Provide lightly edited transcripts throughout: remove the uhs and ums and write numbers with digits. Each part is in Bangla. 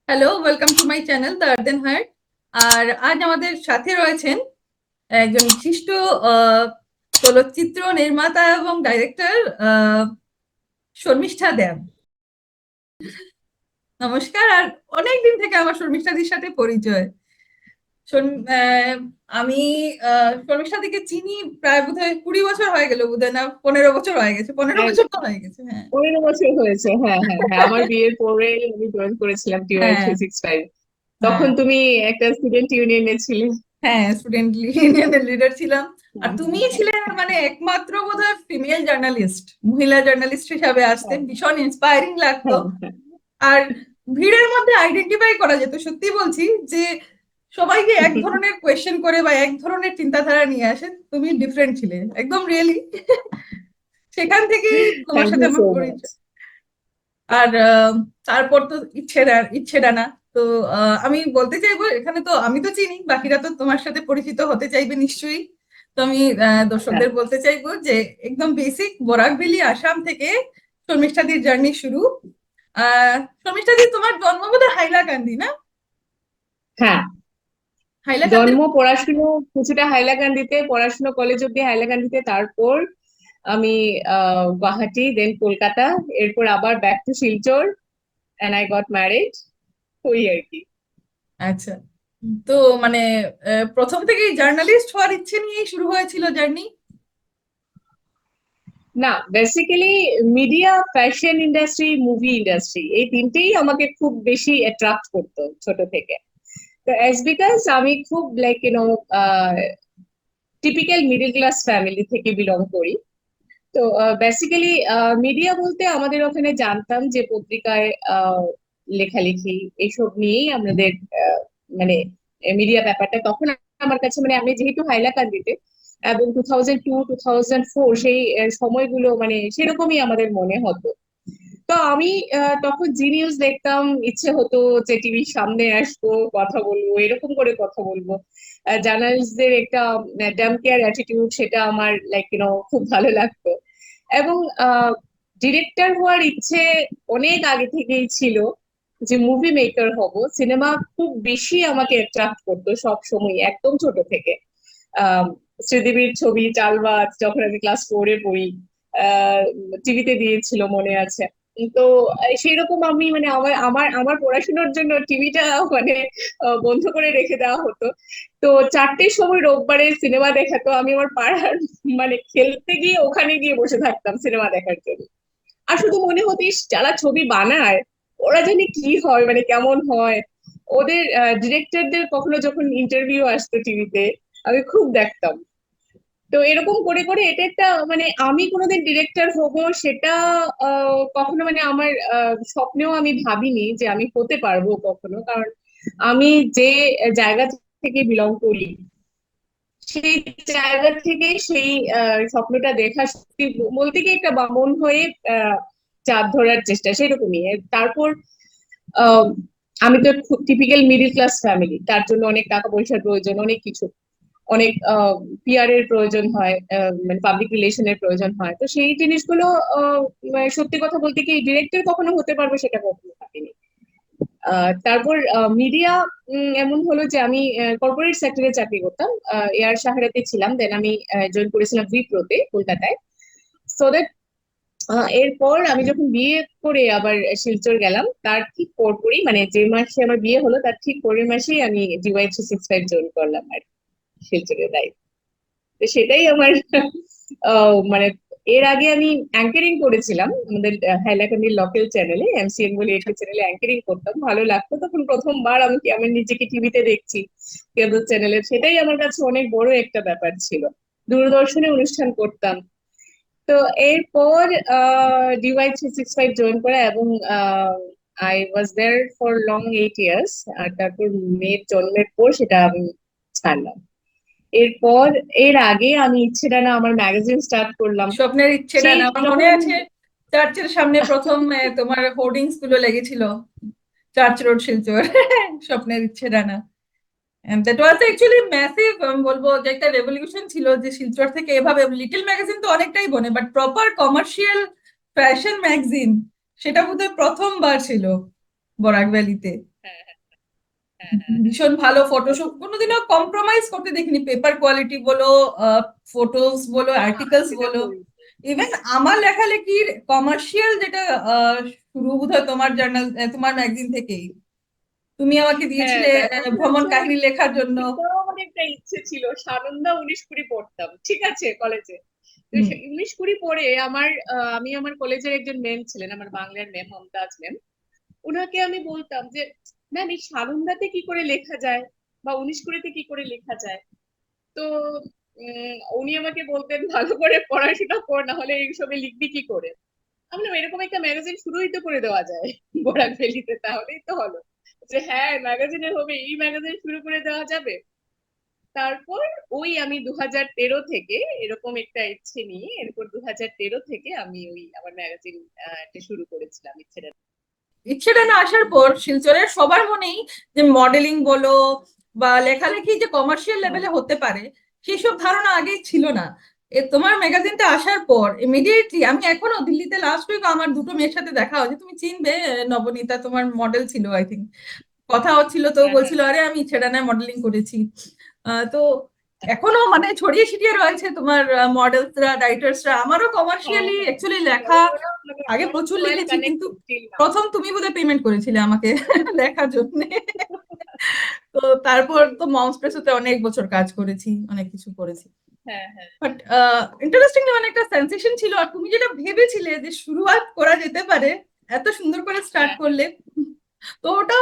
Hello, welcome to my channel the Arden heart. আর আজ আমাদের সাথে রয়েছেন একজন বিশিষ্ট আহ, চলচ্চিত্র নির্মাতা এবং ডাইরেক্টর শর্মিষ্ঠা দেব। নমস্কার। আর অনেক দিন থেকে আমার শর্মিষ্ঠাদির সাথে পরিচয়। আমি শর্মিষ্ঠাদিকে চিনি প্রায় বোধহয় 20 বছর হয়ে গেল, বোধহয় না 15 বছর হয়ে গেছে, 15 বছর তো হয়ে গেছে। হ্যাঁ 15 বছর হয়েছে। হ্যাঁ, হ্যাঁ, হ্যাঁ, আমার বিয়ের পরে আমি জয়েন করেছিলাম টিওআই হ্যাঁ 365। হ্যাঁ তখন তুমি একটা স্টুডেন্ট ইউনিয়নে ছিলে। হ্যাঁ, স্টুডেন্ট ইউনিয়নের লিডার ছিলাম। আর হুম, হুম, তুমিই ছিলে মানে একমাত্র বোধহয় ফিমেল জার্নালিস্ট, মহিলা জার্নালিস্ট হিসাবে আসতেন, হ্যাঁ, ভীষণ ইন্সপায়ারিং লাগতো। হ্যাঁ, হ্যাঁ, আর ভিড়ের মধ্যে আইডেন্টিফাই করা যেত, সত্যি বলছি, যে সবাইকে এক ধরনের কোয়েশ্চেন করে বা এক ধরনের চিন্তাধারা নিয়ে আসেন, তুমি ডিফারেন্ট ছিলে একদম, রিয়েলি। সেখান থেকেই তোমার থ্যাংক সাথে ইউ আমার সো মাচ। পরিচয়। আর তারপর তো ইচ্ছে ডানা। তো আমি বলতে চাইবো, এখানে তো আমি তো চিনি, বাকিরা তো তোমার সাথে পরিচিত হতে চাইবে নিশ্চয়ই। তো আমি হ্যাঁ, দর্শকদের বলতে চাইবো যে একদম বেসিক বরাক ভ্যালি আসাম থেকে শর্মিষ্ঠাদির জার্নি শুরু। শর্মিষ্ঠাদি, তোমার জন্ম বোধহয় হাইলাকান্দি, না? হ্যাঁ, হাইলাকান্দির। জন্ম পড়াশুনো কিছুটা হাইলাকান্দিতে, পড়াশুনো কলেজ অব্দি হাইলাকান্দিতে, তারপর আমি গুয়াহাটি, দেন কলকাতা, এরপর আবার back to Silchar, and I got married. ওই আর কি। আচ্ছা। তো মানে প্রথম থেকেই জার্নালিস্ট হওয়ার ইচ্ছে নিয়েই শুরু হয়েছিল জার্নি? না, basically media, fashion industry, movie industry, এই তিনটেই আমাকে খুব বেশি অ্যাট্রাক্ট করতো ছোট থেকে। তো অ্যাজ বিকজ আমি খুব like typical middle class family থেকে বিলং করি। তো বেসিক্যালি মিডিয়া বলতে আমাদের ওখানে জানতাম যে পত্রিকায় লেখালেখি এইসব নিয়েই আমাদের মানে মিডিয়া ব্যাপারটা তখন আমার কাছে, মানে আমি যেহেতু হাইলাকান্দিতে, এবং 2002 2004 সেই সময়গুলো মানে সেরকমই আমাদের মনে হতো। তো আমি তখন জি নিউজ দেখতাম, ইচ্ছে হতো যে টিভির সামনে আসবো, কথা বলবো, এরকম করে কথা বলবো। জার্নালিস্টদের একটা ড্যাম কেয়ার অ্যাটিটিউড, সেটা আমার লাইক খুব ভালো লাগতো। এবং ডিরেক্টর হওয়ার ইচ্ছে অনেক আগে থেকেই ছিল, যে মুভি মেকার হব। সিনেমা খুব বেশি আমাকে অ্যাট্রাক্ট করতো সব সময়, একদম ছোট থেকে। আহ শ্রীদেবীর ছবি চালবাজ যখন আমি ক্লাস 4-এ পড়ি, আহ টিভিতে দিয়েছিল, মনে আছে। তো সেই রকম আমি মানে আমার আমার আমার পড়াশোনার জন্য টিভিটা মানে বন্ধ করে রেখে দেওয়া হতো। তো 4টের সময় রোববারে সিনেমা দেখাতো, আমি আমার পাড়ার মানে খেলতে গিয়ে ওখানে গিয়ে বসে থাকতাম সিনেমা দেখার জন্য। আর শুধু মনে হতো, ইস, যারা ছবি বানায় ওরা জানি কি হয়, মানে কেমন হয়। ওদের ডিরেক্টরদের কখনো যখন ইন্টারভিউ আসতো টিভিতে, আমি খুব দেখতাম। তো এরকম করে করে এটা একটা মানে আমি কোনোদিন ডিরেক্টর হব সেটা কখনো মানে আমার স্বপ্নেও আমি ভাবিনি যে আমি হতে পারবো কখনো। কারণ আমি যে জায়গা থেকে বিলং করি, সেই জায়গা থেকে সেই স্বপ্নটা দেখা, সত্যি বলতে কি একটা বামন হয়ে আহ চাঁদ ধরার চেষ্টা সেরকমই। তারপর আহ, আমি তো খুব টিপিক্যাল মিডিল ক্লাস ফ্যামিলি, তার জন্য অনেক টাকা পয়সার প্রয়োজন, অনেক কিছু, অনেক পিআর এর প্রয়োজন হয়, মানে পাবলিক রিলেশনের প্রয়োজন হয়। তো সেই জিনিসগুলো মানে সত্যি কথা বলতে কি ডিরেক্টর কখনো হতে পারবো সেটা কখনো ভাবিনি। তারপর মিডিয়া এমন হলো যে আমি কর্পোরেট সেক্টরে চাকরি করতাম, এয়ার সাহারাতে ছিলাম, দেন আমি জয়েন করেছিলাম উইপ্রোতে কলকাতায়। সো দ্যাট এরপর আমি যখন বিয়ে করে আবার শিলচর গেলাম, তার ঠিক পরপরই মানে যে মাসে আমার বিয়ে হলো তার ঠিক পরের মাসেই আমি DY 365 জয়েন করলাম আর কি, শিলচরের লাইফ। তো সেটাই আমার মানে এর আগে আমি অ্যাঙ্কারিং করেছিলাম আমাদের হাইলাকান্দির লোকাল চ্যানেলে, MCN বলে একটা চ্যানেলে অ্যাঙ্কারিং করতাম, ভালো লাগতো তখন। প্রথমবার আমি কি আমি নিজেকে টিভিতে দেখছি কেবল চ্যানেলে, সেটাই আমার কাছে অনেক বড় একটা ব্যাপার ছিল। দূরদর্শনে অনুষ্ঠান করতাম। তো এরপর DY 365 জয়েন করা, এবং I was there for long 8 years. আর তারপর মেয়ের জন্মের পর সেটা আমি ছাড়লাম। এরপর এর আগে আমি ইচ্ছে ডানা আমার ম্যাগাজিন স্টার্ট করলাম। স্বপ্নের ইচ্ছেটা সেই না, আমার মনে যখন আছে চার্চের সামনে প্রথম তোমার হোর্ডিংস গুলো লেগেছিল, চার্চ রোড, শিলচর। স্বপ্নের ইচ্ছেটা না। That was actually massive. আমি বলবো যে একটা রেভলিউশন ছিল, যে শিলচর থেকে এভাবে লিটল ম্যাগাজিন তো অনেকটাই বনে, but proper commercial fashion magazine, সেটা বোধহয় প্রথমবার ছিল বরাক ভ্যালিতে। হ্যাঁ, হ্যাঁ, হ্যাঁ, হ্যাঁ, হ্যাঁ, ভীষণ ভালো ফটোশুট, কোনোদিনও কম্প্রোমাইজ করতে দেখিনি, পেপার কোয়ালিটি বলো, ফটোস বলো, না আর্টিকেলস সেটা বলো। করি। ইভেন আমার লেখালেখির কমার্শিয়াল যেটা শুরু বোধহয় তোমার জার্নাল, তোমার ম্যাগাজিন থেকেই। তুমি আমাকে হ্যাঁ, দিয়েছিলে ব্যাপারটা ভ্রমণ হচ্ছে কাহিনী লেখার জন্য। এটাও আমার একটা ইচ্ছে ছিল। সানন্দা 19-20 পড়তাম, ঠিক আছে, কলেজে। তো হুম। 19-20 পড়ে আমি আমার কলেজের একজন ম্যাম ছিলেন, আমার বাংলার ম্যাম, মমতাজ ম্যাম। ওনাকে আমি বলতাম যে ম্যাম এই সানন্দাতে কি করে লেখা যায়, বা 19-20-তে কি করে লেখা যায়। তো উনি আমাকে বলতেন ভালো করে পড়াশোনা কর, না হলে এইসবে লিখবি কি করে। আমি বললাম, এরকম একটা ম্যাগাজিন শুরুই তো করে দেওয়া যায় বোরাক ভ্যালিতে, তাহলেই তো হলো। যে হ্যাঁ, ম্যাগাজিনের হবে, এই ম্যাগাজিন শুরু করে দেওয়া যাবে। তারপর ওই আমি 2013 থেকে এরকম একটা ইচ্ছে নিয়ে, এরপর 2013 থেকে আমি ওই আমার ম্যাগাজিন শুরু করেছিলাম ইচ্ছেটা। ইচ্ছেটা না আসার পর শিলচরের সবার মনেই যে মডেলিং বলো বা লেখালেখি যে কমার্শিয়াল হ্যাঁ, লেভেলে হতে পারে, সেই সব ধারণা আগেই ছিল না। তোমার ম্যাগাজিনটা আসার পর ইমিডিয়েটলি, আমি এখনো দিল্লিতে লাস্ট উইক আমার দুটো মেয়ের সাথে দেখা হয়েছে, তুমি চিনবে, নবনীতা তোমার মডেল ছিল আই থিঙ্ক, কথা হচ্ছিল, তো হ্যাঁ, হ্যাঁ, বলছিল আরে আমি ছেড়ানায় মডেলিং করেছি। তো এখনো মানে ছড়িয়ে ছিটিয়ে রয়েছে তোমার মডেলসরা, রাইটার্সরা। আমারও হ্যাঁ, কমার্শিয়ালি হ্যাঁ। অ্যাকচুয়ালি লেখা মানে ওরা মানে আগে আমার প্রচুর ওয়েল লিখেছি, কিন্তু কানেক্টেড টিল নাও। প্রথম তুমি বোধহয় পেমেন্ট করেছিলে আমাকে লেখার জন্য। তো তারপর তো মাউস প্রেসোতে অনেক বছর কাজ করেছি, অনেক কিছু করেছি। হ্যাঁ, হ্যাঁ, বাট ইন্টারেস্টিংলি মানে একটা সেন্সেশন ছিল, আর তুমি যেটা ভেবেছিলে যে শুরুয়াত করা যেতে পারে, এত সুন্দর করে স্টার্ট হ্যাঁ, করলে, তো ওটা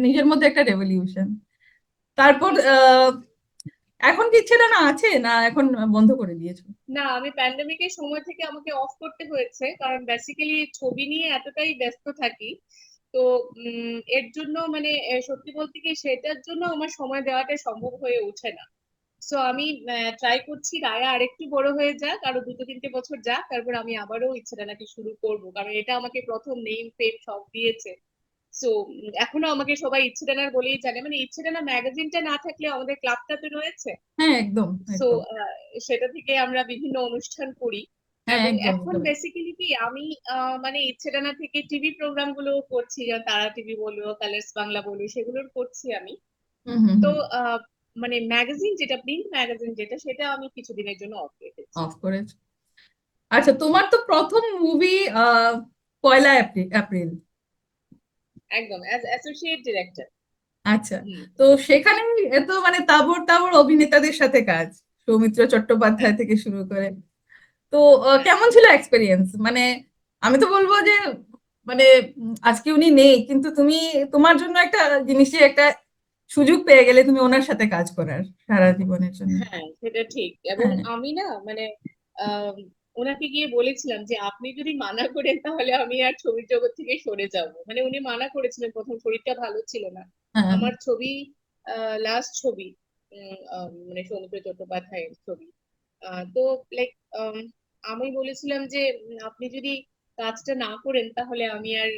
নিজের মধ্যে একটা রেভলিউশন। তারপর এখন কি ইচ্ছেটা না আছে, না এখন বন্ধ করে দিয়েছো? না, আমি প্যান্ডেমিকের সময় থেকে আমাকে অফ করতে হয়েছে, কারণ বেসিক্যালি ছবি নিয়ে এতটাই ব্যস্ত থাকি। তো এর জন্য মানে সত্যি বলতে কি সেটার জন্য আমার সময় দেওয়াটা সম্ভব হয়ে ওঠে না। সো আমি ট্রাই করছি রায়া আরেকটু বড় হয়ে যাক, আরো 2-3 বছর যাক, তারপর আমি আবারও ইচ্ছেটা নাকি শুরু করব, কারণ এটা আমাকে প্রথম নেম ফেম সব দিয়েছে। সো এখনো আমাকে সবাই ইচ্ছেটানার বলেই জানে, মানে ইচ্ছেটানা ম্যাগাজিনটা না থাকলে আমাদের ক্লাবটা তো রয়েছে। হ্যাঁ, একদম সো একদম। সেটা থেকে আমরা বিভিন্ন অনুষ্ঠান করি। হ্যাঁ, এবং একদম এখন একদম। বেসিক্যালি কি আমি মানে ইচ্ছেটানা থেকে টিভি প্রোগ্রাম গুলো করছি, যেমন তারা টিভি বলো, কালার্স বাংলা বলো, সেগুলোর করছি আমি। হুম হুম তো হুম। মানে ম্যাগাজিন যেটা, প্রিন্ট ম্যাগাজিন যেটা, সেটা আমি কিছুদিনের জন্য অফ রেখেছি। অফ করেছো। আচ্ছা, তোমার তো প্রথম মুভি পয়লা এপ্রিল এপ্রিল। একদম অ্যাজ অ্যাসোসিয়েট ডিরেক্টর। আচ্ছা, হুম। তো সেখানে এত মানে তাবড় তাবড় অভিনেতাদের সাথে কাজ, সৌমিত্র হ্যাঁ, চট্টোপাধ্যায় থেকে শুরু করে। তো হ্যাঁ, কেমন ছিল এক্সপিরিয়েন্স? মানে আমি তো বলবো যে মানে আজকে উনি নেই, কিন্তু তুমি, তোমার জন্য একটা জিনিসে একটা সুযোগ পেয়ে গেলে তুমি ওনার সাথে কাজ করার সারা জীবনের জন্য। হ্যাঁ, সেটা ঠিক। এবং হ্যাঁ আমি না মানে আহ ওনাকে গিয়ে বলেছিলাম যে আপনি যদি মানা করেন তাহলে আমি আর ছবির জগৎ থেকে সরে যাব। মানে উনি মানা করেছিলেন, প্রথম শরীরটা ভালো ছিল না। হ্যাঁ। আমার ছবি, লাস্ট ছবি, মানে সৌমিত্র চট্টোপাধ্যায়ের ছবি। তো লাইক আমি বলেছিলাম যে আপনি যদি কাজটা না করেন তাহলে আমি আর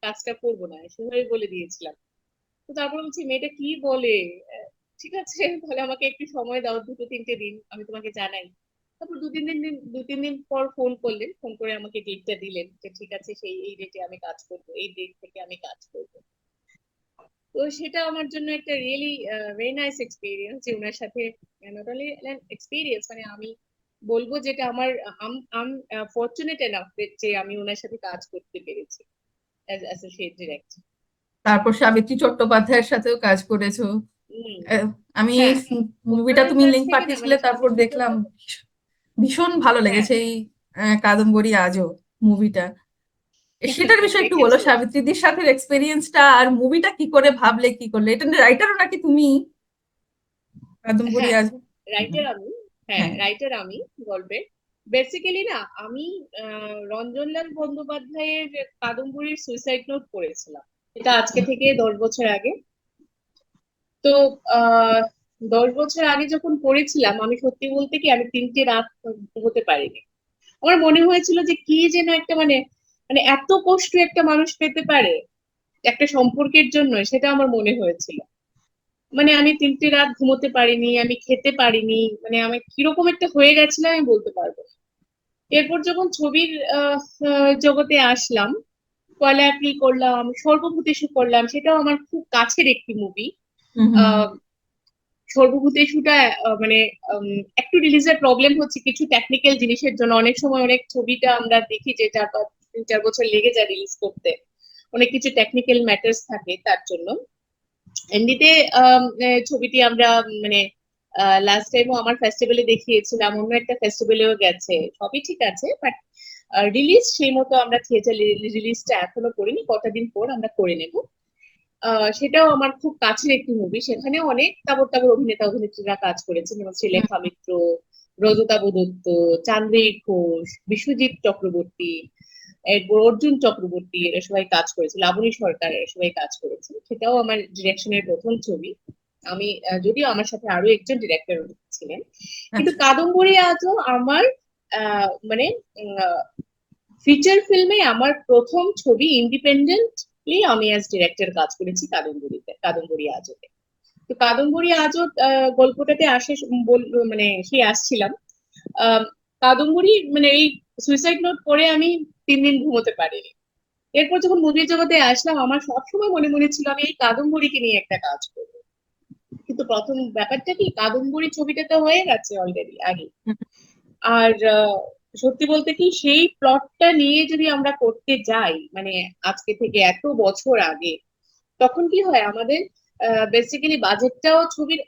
কাজটা করবো না, সেভাবে বলে দিয়েছিলাম। তো তারপর বলছি মেয়েটা কি বলে, আহ, ঠিক আছে তাহলে আমাকে একটু সময় দাও, 2-3 দিন, আমি তোমাকে জানাই। তারপর 2-3 দিন পর ফোন করলেন, ফোন করে আমাকে ডেটটা দিলেন যে ঠিক আছে, সেই এই ডেটে আমি কাজ করবো, এই ডেট থেকে আমি কাজ করবো। তো সেটা আমার জন্য একটা রিয়েলি ভেরি নাইস এক্সপিরিয়েন্স, যে ওনার সাথে নট অনলি এক্সপিরিয়েন্স, মানে আমি বলবো যেটা আমার আম ফর্চুনেট এনাফ যে আমি ওনার সাথে কাজ করতে পেরেছি অ্যাজ অ্যাসোসিয়েট ডিরেক্টর। তারপর সাবিত্রী চট্টোপাধ্যায়ের সাথেও কাজ করেছো। হম। আমি হ্যাঁ, মুভিটা ওনার তুমি কাছ লিংক থেকে না পাঠিয়েছিলে, মানে তারপর সাবিত্রী দেখলাম, চট্টোপাধ্যায়। ভীষণ ভালো হ্যাঁ, লেগেছে এই কাদম্বরী আজও মুভিটা। সেটার বিষয়ে একটু বলো, দেখেছো। সাবিত্রীদির সাথে এক্সপেরিয়েন্সটা আর মুভিটা কি করে ভাবলে, কি করলে, এটা রাইটারও নাকি তুমি, কাদম্বরী হ্যাঁ, আজও? রাইটার আমি। হ্যাঁ, হ্যাঁ। রাইটার আমি গল্পের। বেসিক্যালি না আমি রঞ্জনলাল বন্দ্যোপাধ্যায়ের কাদম্বরীর সুইসাইড নোট পড়েছিলাম। এটা আজকে থেকে 10 বছর আগে। তো আহ 10 বছর আগে যখন পড়েছিলাম, আমি সত্যি বলতে কি আমি 3টে রাত হতে পারিনি। আমার মনে হয়েছিল যে কি যেন একটা মানে, মানে এত কষ্ট একটা মানুষ পেতে পারে একটা সম্পর্কের জন্য, সেটা আমার মনে হয়েছিল। মানে আমি 3টে রাত ঘুমোতে পারিনি, আমি খেতে পারিনি, মানে আমি কিরকম একটা হয়ে গেছিলাম আমি বলতে পারবো না। এরপর যখন ছবির জগতে আসলাম, পয়লা এপ্রিল করলাম, সর্বভূতেষু করলাম, সেটাও আমার খুব কাছের একটি মুভি। হুম হুম হুম। সর্বভূতেষুটা মানে একটু রিলিজের প্রবলেম হচ্ছে কিছু টেকনিক্যাল জিনিসের জন্য। অনেক সময় অনেক ছবিটা আমরা দেখি যে 3-4 বছর লেগে যায় রিলিজ করতে, অনেক কিছু টেকনিক্যাল ম্যাটার্স থাকে তার জন্য। এমনিতে ছবিটি আমরা মানে লাস্ট টাইমও আমার ফেস্টিভ্যালে দেখিয়েছিলাম, অন্য একটা ফেস্টিভ্যালেও গেছে, সবই ঠিক আছে, বাট রিলিজ সেই মতো আমরা থিয়েটার রিলিজটা এখনো করিনি, কটা দিন পর আমরা করে নেব। সেটাও আমার খুব কাছের একটি মুভি, সেখানেও অনেক তাবর তাবর অভিনেতা অভিনেত্রীরা কাজ করেছেন, যেমন শ্রীলেখা মিত্র, রজতাভ দত্ত, চান্দ্রিক ঘোষ, বিশ্বজিৎ চক্রবর্তী, এরপর অর্জুন চক্রবর্তী, এরা সবাই কাজ করেছে, লাবণী সরকার, এরা সবাই কাজ করেছে। সেটাও আমার ডিরেকশনের প্রথম ছবি। আমি যদিও আমার সাথে আরো একজন ডিরেক্টর ছিলেন, কিন্তু আচ্ছা। কাদম্বরী আজও আমার মানে ফিচার ফিল্মে আমার প্রথম ছবি, ইন্ডিপেন্ডেন্টলি আমি অ্যাজ ডিরেক্টর কাজ করেছি কাদম্বরী আজতে। তো কাদম্বরী আজত গল্পটাতে আসে মানে সেই আসছিলাম আহ, কাদম্বরী মানে এই সুইসাইড নোট পড়ে আমি 3 দিন ঘুমোতে পারিনি। এরপর যখন মুভির জগতে আসলাম, আমার সবসময় মনে মনে ছিল আমি এই কাদম্বরীকে নিয়ে একটা কাজ করবো। কিন্তু প্রথম ব্যাপারটা কি, কাদম্বরী ছবিটা তো হয়ে গেছে অলরেডি আগে। হুম, আর সত্যি বলতে কি, সেই প্লটটা নিয়ে যদি আমরা করতে যাই মানে আজকে থেকে এত বছর আগে, তখন কি হয় আমাদের বেসিক্যালি বাজেটটাও ছবির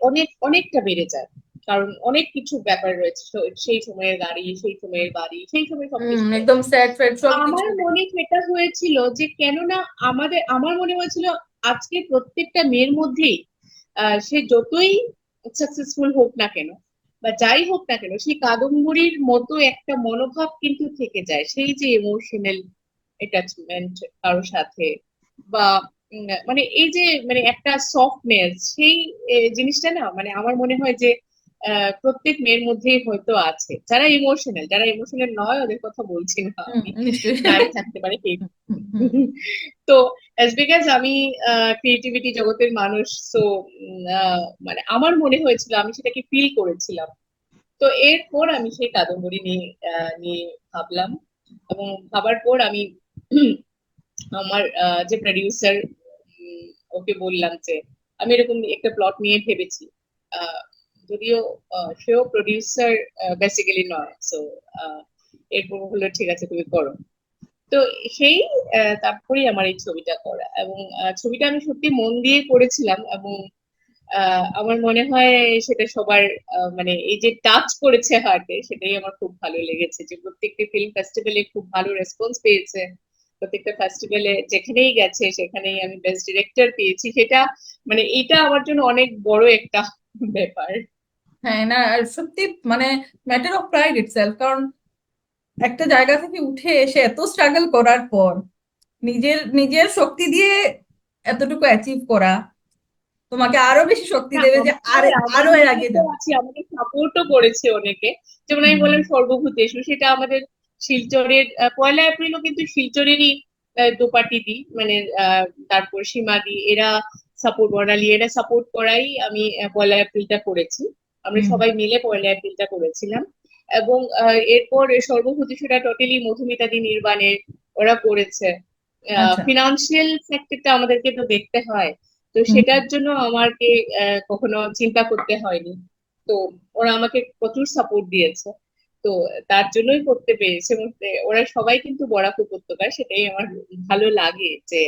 অনেকটা বেড়ে যায়। কারণ অনেক কিছু ব্যাপার রয়েছে, সেই সময়ের গাড়ি, সেই সময়ের বাড়ি, সেই সময় সবকিছু একদম রয়েছে। স্যাড ফ্যাড তো সবকিছু। আমার মনে সেটা হয়েছিল যে কেননা আমার মনে হয়েছিল আজকে প্রত্যেকটা মেয়ের মধ্যেই সে যতই সাকসেসফুল হোক না কেন বা যাই হোক না কেন, সেই কাদম্বরীর মতো একটা মনোভাব কিন্তু থেকে যায়, সেই যে ইমোশনাল অ্যাটাচমেন্ট কারোর সাথে, বা মানে এই যে মানে একটা সফটনেস, সেই জিনিসটা না মানে আমার মনে হয় যে প্রত্যেক মেয়ের মধ্যেই হয়তো আছে। যারা ইমোশনাল নয় ওদের কথা বলছি না আমি, নিশ্চয়ই। নাই থাকতে পারে কে। হুম, হুম। তো অ্যাজ বিকজ আমি ক্রিয়েটিভিটি জগতের মানুষ, তো মানে আমার মনে হয়েছিল, আমি সেটাকে ফিল করেছিলাম। তো এরপর আমি সেই কাদম্বরী নিয়ে ভাবলাম, এবং ভাবার পর আমি আমার যে প্রডিউসার, ওকে বললাম যে আমি এরকম একটা প্লট নিয়ে ভেবেছি। আহ, যদিও সেও প্রডিউসার বেসিক্যালি নয়, সো এরপর হলো ঠিক আছে তুমি করো। তো সেই তারপরেই আমার এই ছবিটা করা, এবং ছবিটা আমি সত্যি মন দিয়ে করেছিলাম, এবং আমার মনে হয় সেটা সবার মানে এই যে টাচ করেছে হার্টে, সেটাই আমার খুব ভালো লেগেছে যে প্রত্যেকটি ফিল্ম ফেস্টিভ্যালে খুব ভালো রেসপন্স পেয়েছে। প্রত্যেকটা ফেস্টিভ্যালে যেখানেই গেছে সেখানেই আমি বেস্ট ডিরেক্টর পেয়েছি, সেটা মানে এটা আমার জন্য অনেক বড় একটা ব্যাপার। হ্যাঁ, না আর সত্যি মানে ম্যাটার অফ প্রাইড ইটসেলফ, কারণ একটা জায়গা থেকে উঠে এসে এত স্ট্রাগল করার পর নিজের নিজের শক্তি দিয়ে এতটুকু অ্যাচিভ করা তোমাকে আরো বেশি শক্তি না, দেবে যে আমার আরে আমার আরো এর মনে আগে তো যাবে। আছে, আমাকে সাপোর্টও করেছে অনেকে। যেমন আমি হুম বললাম সর্বভূতেষু, সেটা আমাদের শিলচরের পয়লা এপ্রিলও কিন্তু শিলচরেরই দোপাটি দি মানে তারপর সীমাদি, এরা সাপোর্ট, বর্ণালী, এরা সাপোর্ট করাই আমি পয়লা এপ্রিলটা করেছি। আমরা হুম। সবাই মিলে পয়লা এপ্রিলটা করেছিলাম। এবং এরপর সর্বভূতেষুটা টোটালি মধুমিতা দি নির্বাণের, ওরা করেছে। আচ্ছা। ফিনান্সিয়াল ফ্যাক্টরটা আমাদেরকে তো দেখতে হয়, তো হুম সেটার জন্য আমাকে কখনো চিন্তা করতে হয়নি। তো ওরা আমাকে প্রচুর সাপোর্ট দিয়েছে, তো তার জন্যই করতে পেরেছে। এবং ওরা সবাই কিন্তু বরাক উপত্যকার, সেটাই আমার ভালো লাগে যে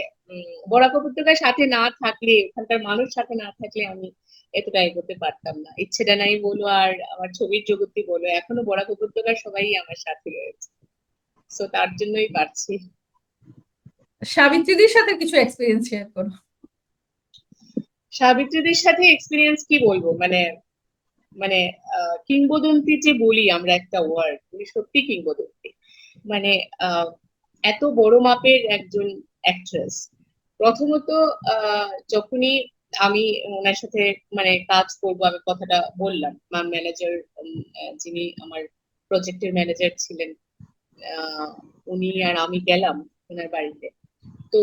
বরাক উপত্যকার সাথে না থাকলে, ওখানকার মানুষ সাথে না থাকলে আমি এতটা এগোতে পারতাম না। ইচ্ছেটা নাই বলো আর আমার ছবির জগৎই বলো, এখনো বরাক উপত্যকার সবাই আমার সাথে রয়েছে, তো তার জন্যই পারছি। সাবিত্রীদের সাথে কিছু এক্সপিরিয়েন্স শেয়ার করো। সাবিত্রীদের সাথে এক্সপিরিয়েন্স কি বলবো, মানে মানে কিংবদন্তি যে বলি আমরা একটা ওয়ার্ড, উনি সত্যি কিংবদন্তি। মানে আহ, এত বড় মাপের একজন অ্যাক্ট্রেস। প্রথমত যখনই আমি ওনার সাথে মানে কাজ করব, আমি কথাটা বললাম, ম্যানেজার যিনি আমার প্রজেক্টের ম্যানেজার ছিলেন, আহ, উনি আর আমি গেলাম ওনার বাড়িতে। তো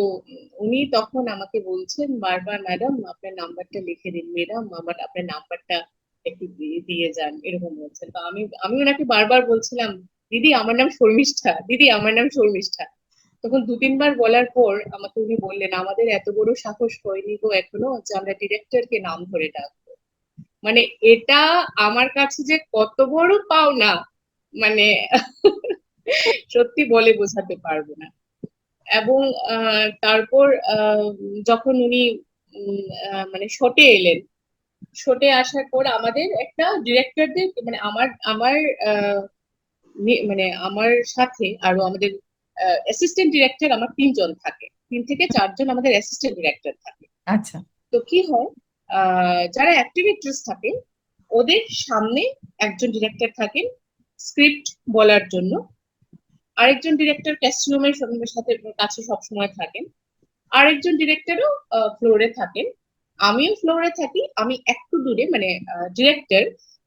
উনি তখন আমাকে বলছেন বারবার, ম্যাডাম আপনার নাম্বারটা লিখে দিন, ম্যাডাম আমার আপনার নাম্বারটা একটু দিয়ে যান, এরকম বলছেন। তো আমি আমি ওনাকে বারবার বলছিলাম, দিদি আমার নাম শর্মিষ্ঠা, দিদি আমার নাম শর্মিষ্ঠা। তখন 2-3 বার বলার পর আমাকে উনি বললেন, আমাদের এত বড় সাহস হয়নি গো এখনো যে আমরা ডিরেক্টরকে নাম ধরে ডাকবো। মানে এটা আমার কাছে যে কত বড় পাওনা, মানে সত্যি বলে বোঝাতে পারবো না। এবং তারপর যখন উনি মানে শোটে এলেন, শোটে আসার পর আমাদের একটা ডিরেক্টরদের মানে আমার আমার আহ, মানে আমার সাথে আরো আমাদের অ্যাসিস্ট্যান্ট ডিরেক্টর, আমার 3 জন থাকে, 3 থেকে 4 জন আমাদের অ্যাসিস্ট্যান্ট ডিরেক্টর থাকে। আচ্ছা। তো কি হয়, যারা অ্যাক্টিভ অ্যাক্ট্রেস থাকে ওদের সামনে একজন ডিরেক্টর থাকেন স্ক্রিপ্ট বলার জন্য, আরেকজন ডিরেক্টর ক্যাস্টিউমের সাথে কাছে সবসময় থাকেন, আরেকজন ডিরেক্টরও ফ্লোরে থাকেন, আমিও ফ্লোরে থাকি। আমি একটু দূরে মানে ডিরেক্টর,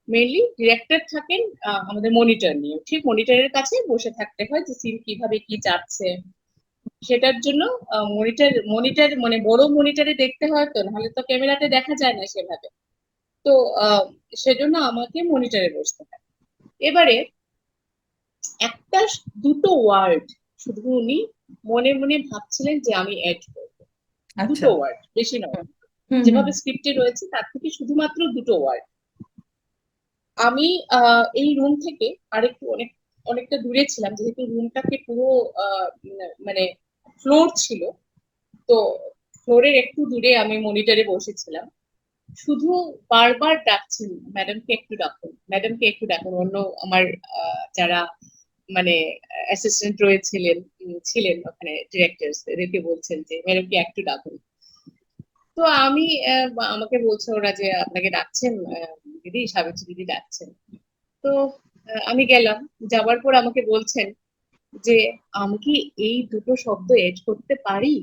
মেইনলি ডিরেক্টর থাকেন আমাদের মনিটর নিয়ে, ঠিক মনিটরের কাছে বসে থাকতে হয় যে সিন কিভাবে কি যাচ্ছে সেটার জন্য। মনিটর মনিটর মানে বড় মনিটরে দেখতে হয়, তো নাহলে তো ক্যামেরাতে দেখা যায় না সেভাবে। তো আহ, সেজন্য আমাকে মনিটরে বসতে হয়। এবারে একটা দুটো ওয়ার্ড শুধু উনি মনে মনে ভাবছিলেন যে আমি অ্যাড করবো, আচ্ছা। দুটো ওয়ার্ড, বেশি নয়। হুম হুম হুম। যেভাবে স্ক্রিপ্টে রয়েছে তার থেকে শুধুমাত্র দুটো ওয়ার্ড। আমি এই রুম থেকে আরেকটু অনেকটা দূরে ছিলাম, যেহেতু রুমটাকে পুরো মানে ফ্লোর ছিল, তো ফ্লোরের একটু দূরে আমি মনিটরে বসেছিলাম। শুধু বারবার ডাকছেন, ম্যাডামকে একটু ডাকুন, ম্যাডামকে একটু ডাকুন। অন্য আমার যারা মানে অ্যাসিস্ট্যান্ট রয়েছিলেন, ছিলেন ওখানে ডিরেক্টরস, এদেরকে বলছেন যে ম্যাডামকে একটু ডাকুন। তো আমি আমাকে বলছে ওরা যে আপনাকে ডাকছেন দিদি, সাবিত্রী দিদি ডাকছেন। তো আমি গেলাম, যাবার পর আমাকে বলছেন যে আমি কি এই দুটো শব্দ এড করতে পারি,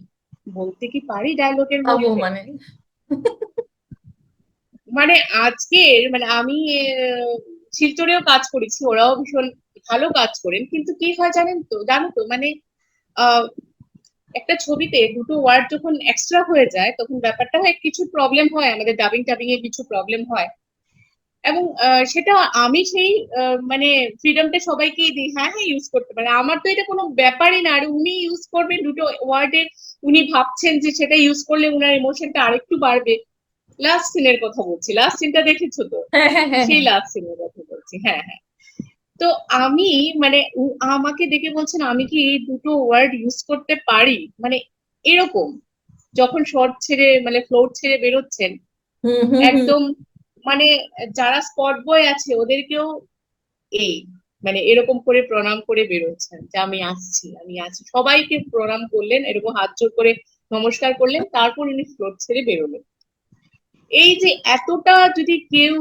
বলতে কি পারি ডায়লগের পাবো মধ্যে। মানে? মানে আজকের মানে আমি আহ, শিলচরেও কাজ করেছি, ওরাও ভীষণ ভালো কাজ করেন, কিন্তু কি হয় জানেন তো, জানো তো মানে আহ, একটা ছবিতে দুটো ওয়ার্ড যখন এক্সট্রা হয়ে যায় তখন ব্যাপারটা হয়, কিছু প্রবলেম হয়, আমাদের ডাবিং টাবিং এ কিছু প্রবলেম হয়। এবং সেটা আমি সেই মানে ফ্রিডমটা সবাইকেই দিই, হ্যাঁ হ্যাঁ ইউজ করতে পারে, আমার তো এটা কোনো ব্যাপারই না। আর উনি ইউজ করবেন দুটো ওয়ার্ডে, উনি ভাবছেন যে সেটা ইউজ করলে উনার ইমোশনটা আরেকটু বাড়বে। লাস্ট সিনের কথা বলছি, লাস্ট সিনটা দেখেছো তো? হ্যাঁ হ্যাঁ হ্যাঁ সেই হ্যাঁ। লাস্ট সিনের কথা বলছি, হ্যাঁ হ্যাঁ। তো আমি মানে আমাকে দেখে বলছেন আমি কি এই দুটো ওয়ার্ড ইউজ করতে পারি, মানে এরকম। যখন শর্ট ছেড়ে মানে ফ্লোর ছেড়ে বেরোচ্ছেন হুম হুম হুম। একদম, মানে যারা স্পট বয় আছে ওদেরকেও এই মানে এরকম করে প্রণাম করে বেরোচ্ছেন যে আমি আসছি আমি আছি, সবাইকে প্রণাম করলেন, এরকম হাত জোর করে নমস্কার করলেন, তারপর উনি ফ্লোর ছেড়ে বেরোলেন। এই যে এতটা যদি কেউ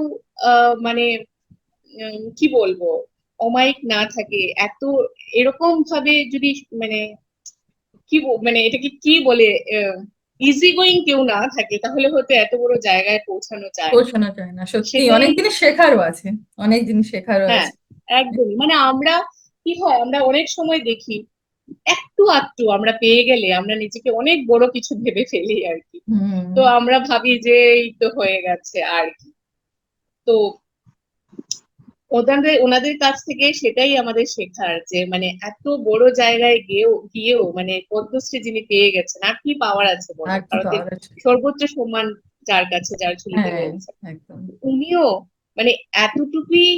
মানে কি বলবো, অমায়িক না থাকে, এত এরকম ভাবে যদি মানে মানে এটাকে কি বলে, ইজি গোয়িং কেউ না থাকে, তাহলে হয়তো এত বড় জায়গায় পৌঁছানো যায় না। পৌঁছানো যায় না, সত্যি সেটাই, অনেক জিনিস শেখারও আছে, অনেক জিনিস শেখারও হ্যাঁ আছে। একদমই। মানে আমরা কি হয়, আমরা অনেক সময় দেখি একটু আধটু আমরা পেয়ে গেলে আমরা নিজেকে অনেক বড় কিছু ভেবে ফেলি আর কি। হুম। তো আমরা ভাবি যে এই তো হয়ে গেছে আর কি। তো ওনাদের ওনাদের কাছ থেকে সেটাই আমাদের শেখার, যে মানে এত বড় জায়গায় গিয়েও মানে পদ্মশ্রী যিনি পেয়ে গেছেন, আর কি পাওয়ার আছে বলো, আর কি ভারতের পাওয়ার আছে? সর্বোচ্চ সম্মান যার কাছে, যার ঝুলিতে হ্যাঁ, রয়েছে, একদম। উনিও মানে এতটুকুই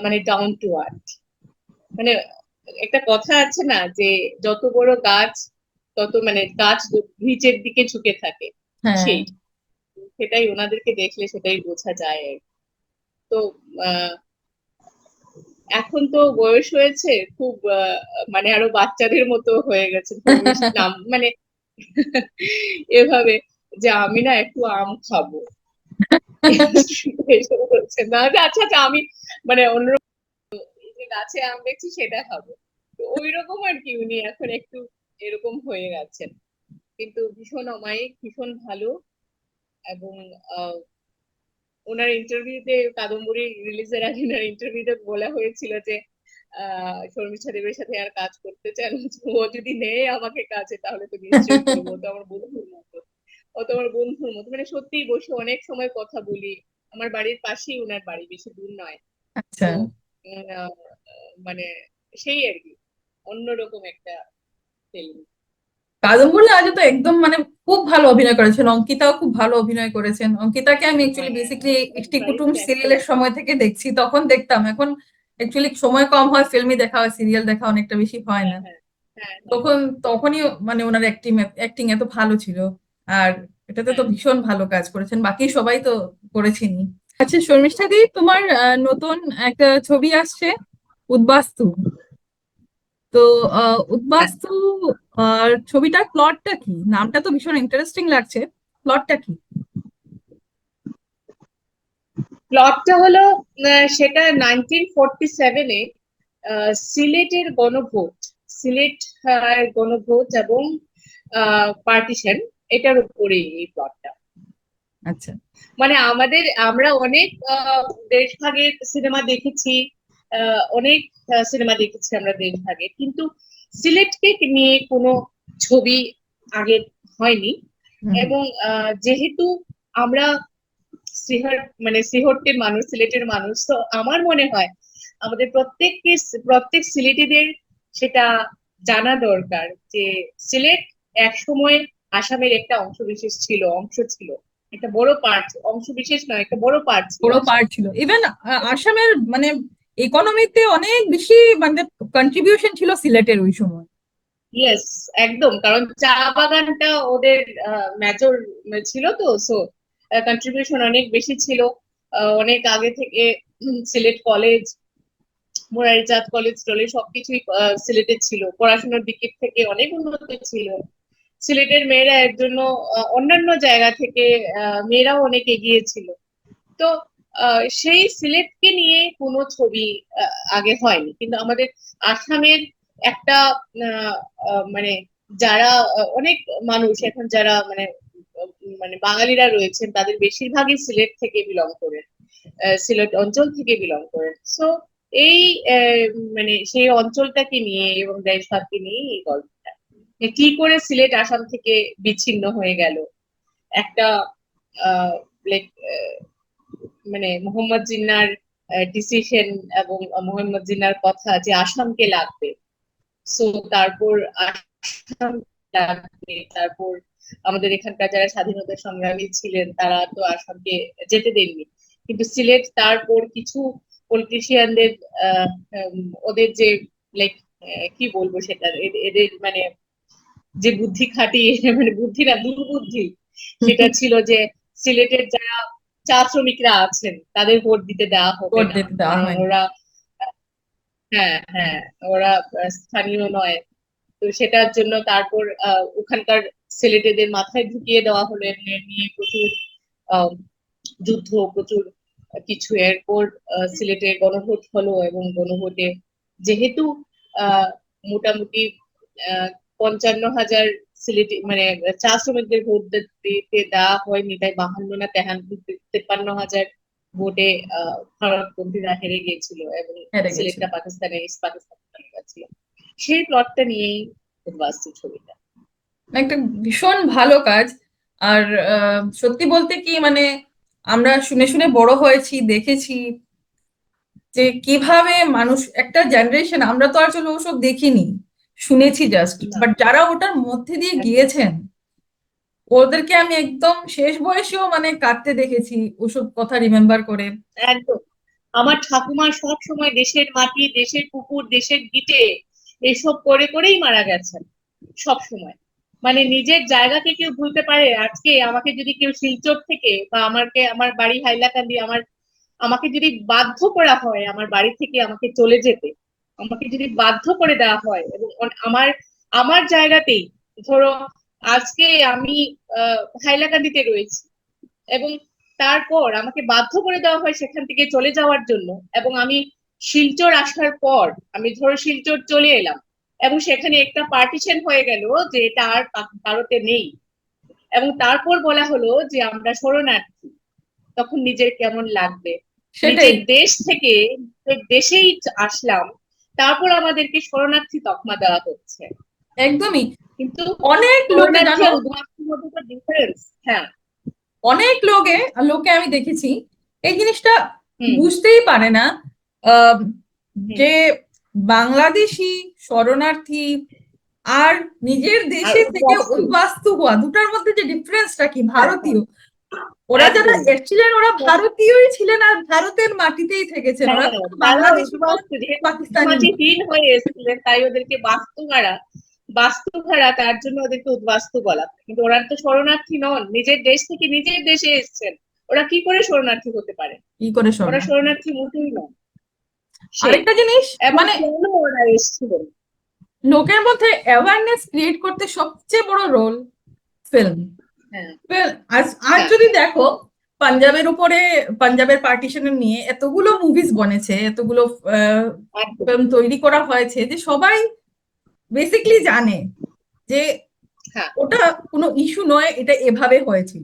মানে ডাউন টু আর্থ। মানে একটা কথা আছে না যে যত বড় গাছ তত মানে গাছ নিচের দিকে ঝুঁকে থাকে, হ্যাঁ। সেই সেটাই ওনাদেরকে দেখলে সেটাই বোঝা যায় আর কি। তো আহ এখন তো বয়স হয়েছে খুব, মানে আরো বাচ্চাদের মতো হয়ে গেছে নাম মানে এভাবে যে আমি না একটু আম খাবো, এসব বলছে না যে আচ্ছা আচ্ছা আমি মানে অন্য যে গাছে আম দেখছি সেটা খাবো। তো ওই রকম আর কি, উনি এখন একটু এরকম হয়ে গেছেন, কিন্তু ভীষণ অমায়িক, ভীষণ ভালো। এবং আহ, ওনার ইন্টারভিউতে, কাদম্বরী রিলিজের আগে ওনার ইন্টারভিউতে বলা হয়েছিল যে শর্মিষ্ঠা দেবের সাথে আর কাজ করতে চান, ও যদি নেয় আমাকে কাজে তাহলে তো নিশ্চয়ই করবো, ও তো আমার বন্ধুর মতো, ও তো আমার বন্ধুর মতো। মানে সত্যিই বসে অনেক সময় কথা বলি, আমার বাড়ির পাশেই ওনার বাড়ি, বেশি দূর নয়। আচ্ছা। তো মানে সেই আর কি, অন্যরকম একটা তেলেগু। কাদম্বরী আজও তো একদম মানে খুব ভালো অভিনয় করেছেন, অঙ্কিতাও খুব ভালো অভিনয় করেছেন। অঙ্কিতাকে আমি অ্যাকচুয়ালি হ্যাঁ, বেসিক্যালি একটি প্রাইজ কুটুম অ্যাক্টর। সিরিয়ালের সময় থেকে দেখছি, তখন দেখতাম। এখন অ্যাকচুয়ালি সময় কম হয়, ফিল্মই দেখা হয়, সিরিয়াল দেখা অনেকটা বেশি হয় হ্যাঁ, না। হ্যাঁ, হ্যাঁ, হ্যাঁ, তখনই মানে ওনার অ্যাক্টিং এত ভালো ছিল। আর এটাতে তো হ্যাঁ, ভীষণ ভালো কাজ করেছেন, বাকি সবাই তো করেছেনই। আচ্ছা শর্মিষ্ঠা দি, তোমার নতুন একটা ছবি আসছে, উদ্বাস্তু। তো হ্যাঁ। উদ্বাস্তু ছবিটার প্লটটা কি? নামটা তো ভীষণ ইন্টারেস্টিং লাগছে, প্লটটা কি? প্লটটা হলো সেটা 1947-এ সিলেটের গণভোট, সিলেট গণভোট এবং পার্টিশন, এটার উপরে এই প্লটটা। আচ্ছা। মানে আমরা অনেক দেশভাগের সিনেমা দেখেছি, অনেক সিনেমা দেখেছি আমরা দেশভাগের, কিন্তু সিলেটকে নিয়ে কোনো ছবি আগে হয়নি। হুম। এবং যেহেতু আমরা শ্রীহট্টের মানুষ, সিলেটের মানুষ, তো আমার মনে হয় আমাদের প্রত্যেক সিলেটিদের সেটা জানা দরকার যে সিলেট এক সময় আসামের একটা অংশ ছিল, একটা বড় পার্ট, অংশ বিশেষ নয়, একটা বড় পার্ট ছিল বড় আসাম। পার্ট ছিল, ইভেন আসামের মানে ইকোনমিতে অনেক বেশি মানে কন্ট্রিবিউশন ছিল সিলেটের ওই সময়। ইয়েস, একদম, কারণ চা বাগানটা ওদের মেজর ছিল, তো সো কন্ট্রিবিউশন অনেক বেশি ছিল। অনেক আগে থেকে সিলেট কলেজ, মুরারিচাঁদ কলেজ টলেজ সবকিছুই সিলেটে ছিল, পড়াশোনার দিকের থেকে অনেক উন্নত ছিল। সিলেটের মেয়েরা এর জন্য অন্যান্য জায়গা থেকে মেয়েরাও অনেক এগিয়ে ছিল। তো সেই সিলেটকে নিয়ে কোনো ছবি আগে হয়নি, কিন্তু আমাদের আসামের একটা মানে যারা অনেক মানুষ এখন যারা মানে বাঙালিরা রয়েছেন, তাদের বেশিরভাগই সিলেট থেকে বিলং করেন, সিলেট অঞ্চল থেকে বিলং করেন। সো এই আহ, মানে সেই অঞ্চলটাকে নিয়ে এবং দেশভাগকে নিয়ে এই গল্পটা, যে কি করে সিলেট আসাম থেকে বিচ্ছিন্ন হয়ে গেল। একটা আহ লাইক মানে মোহাম্মদ জিন্নাহর ডিসিশন এবং মোহাম্মদ জিন্নাহর কথা যে আসামকে লাগবে, সো তারপর আসাম লাগবে, তারপর আমাদের এখানকার যারা স্বাধীনতা সংগ্রামী ছিলেন তারা তো আসামকে যেতে দেননি, কিন্তু সিলেট তারপর কিছু পলিটিশিয়ানদের আহ ওদের যে লাইক কি বলবো সেটা, এদের মানে যে বুদ্ধি খাটিয়ে মানে বুদ্ধি না, দুর্বুদ্ধি, সেটা ছিল যে সিলেটের যারা চা শ্রমিকরা আছেন তাদের ভোট দিতে দেওয়া হবে ভোট না, দিতে দেওয়া কারণ হয়নি। ওরা, হ্যাঁ, হ্যাঁ, ওরা স্থানীয় নয়। তো সেটার জন্য তারপর ওখানকার সিলেটেদের মাথায় ঢুকিয়ে দেওয়া হলো, এবং এর নিয়ে প্রচুর আহ, যুদ্ধ, প্রচুর কিছু। এরপর সিলেটে গণভোট হলো, এবং গণভোটে যেহেতু আহ মোটামুটি 55,000 সিলেটি মানে চা শ্রমিকদের ভোট দিতে দেওয়া হয়নি, তাই 52 না 53,000 ভোটে ভারতপন্থীরা হেরে গিয়েছিল, এবং হেরে গেছিল। সিলেটটা ইস্ট পাকিস্তানে চলে গেছিল। সেই প্লটটা নিয়েই উদ্বাস্তু ছবিটা। একটা ভীষণ ভালো কাজ। আর সত্যি বলতে কি মানে আমরা শুনে শুনে বড় হয়েছি, দেখেছি যে কিভাবে মানুষ একটা জেনারেশন, আমরা তো আসলে ওসব দেখিনি, শুনেছি জাস্ট, না, বাট যারা ওটার মধ্যে দিয়ে একদম, গিয়েছেন ওদেরকে আমি একদম শেষ বয়সেও মানে কাঁদতে দেখেছি ওসব কথা রিমেম্বার করে। একদম। আমার ঠাকুমা সব সময় দেশের মাটি, দেশের পুকুর, দেশের ভিটে এসব করে করেই মারা গেছেন সব সময়। মানে নিজের জায়গাকে কেউ ভুলতে পারে? আজকে আমাকে যদি কেউ শিলচর থেকে বা আমার বাড়ি হাইলাকান্দি, আমাকে যদি বাধ্য করা হয় আমার বাড়ি থেকে আমাকে চলে যেতে, আমাকে যদি বাধ্য করে দেওয়া হয়, এবং আমার আমার জায়গাতেই, ধরো আজকে আমি হাইলাকান্দিতে রয়েছি, এবং তারপর আমাকে বাধ্য করে দেওয়া হয় সেখান থেকে চলে যাওয়ার জন্য, এবং আমি শিলচর আসার পর, আমি ধরো শিলচর চলে এলাম, এবং সেখানে একটা পার্টিশন হয়ে গেল যে এটা আর ভারতে নেই, এবং তারপর বলা হলো যে আমরা শরণার্থী, তখন নিজের কেমন লাগবে? সেটাই। নিজের দেশ থেকে নিজের দেশেই আসলাম, তারপর আমাদেরকে শরণার্থী তকমা দেওয়া হচ্ছে। একদমই। কিন্তু অনেক লোকে শরণার্থী জানো, আর উদ্বাস্তুর মধ্যে তো ডিফারেন্স। হ্যাঁ। অনেক লোকে আমি দেখেছি এই জিনিসটা হুম, বুঝতেই পারে না, আহ, হুম, যে বাংলাদেশি শরণার্থী আর নিজের আর দেশে থেকে উদ্বাস্তু। উদ্বাস্তু হওয়া, দুটার মধ্যে যে ডিফারেন্সটা কি, হ্যাঁ, হ্যাঁ, ভারতীয়, ওরা যারা একদম। এসেছিলেন ওরা ভারতীয়ই ছিলেন আর ভারতের মাটিতেই থেকেছেন, ওরা হ্যাঁ, কখনো তারা বাংলাদেশি নন, উদ্বাস্তু, যেহেতু পাকিস্তানি নন। মাঝামাঝিহীন হয়ে এসেছিলেন তাই ওদেরকে বাস্তুহারা তার জন্য ওদেরকে উদ্বাস্তু বলা হয়। কিন্তু ওরা তো শরণার্থী নন, নিজের দেশ থেকে নিজের দেশে এসেছেন, ওরা কি করে শরণার্থী হতে পারে? কি করে ওরা শোনা। শরণার্থী মোটেই নয়। সেই, আরেকটা জিনিস, এবং মানে কেন ওরা এসেছিলেন? লোকের মধ্যে অ্যাওয়ারনেস ক্রিয়েট করতে সবচেয়ে বড় রোল ফিল্ম। হ্যাঁ, আজ আজ হ্যাঁ, যদি দেখো, পাঞ্জাবের উপরে, পাঞ্জাবের পার্টিশন নিয়ে এতগুলো মুভিজ বনেছে, এতগুলো একদম। ফিল্ম তৈরি করা হয়েছে, যে সবাই বেসিকলি জানে যে হ্যাঁ, ওটা কোনো ইস্যু নয়, এটা এভাবে হয়েছিল।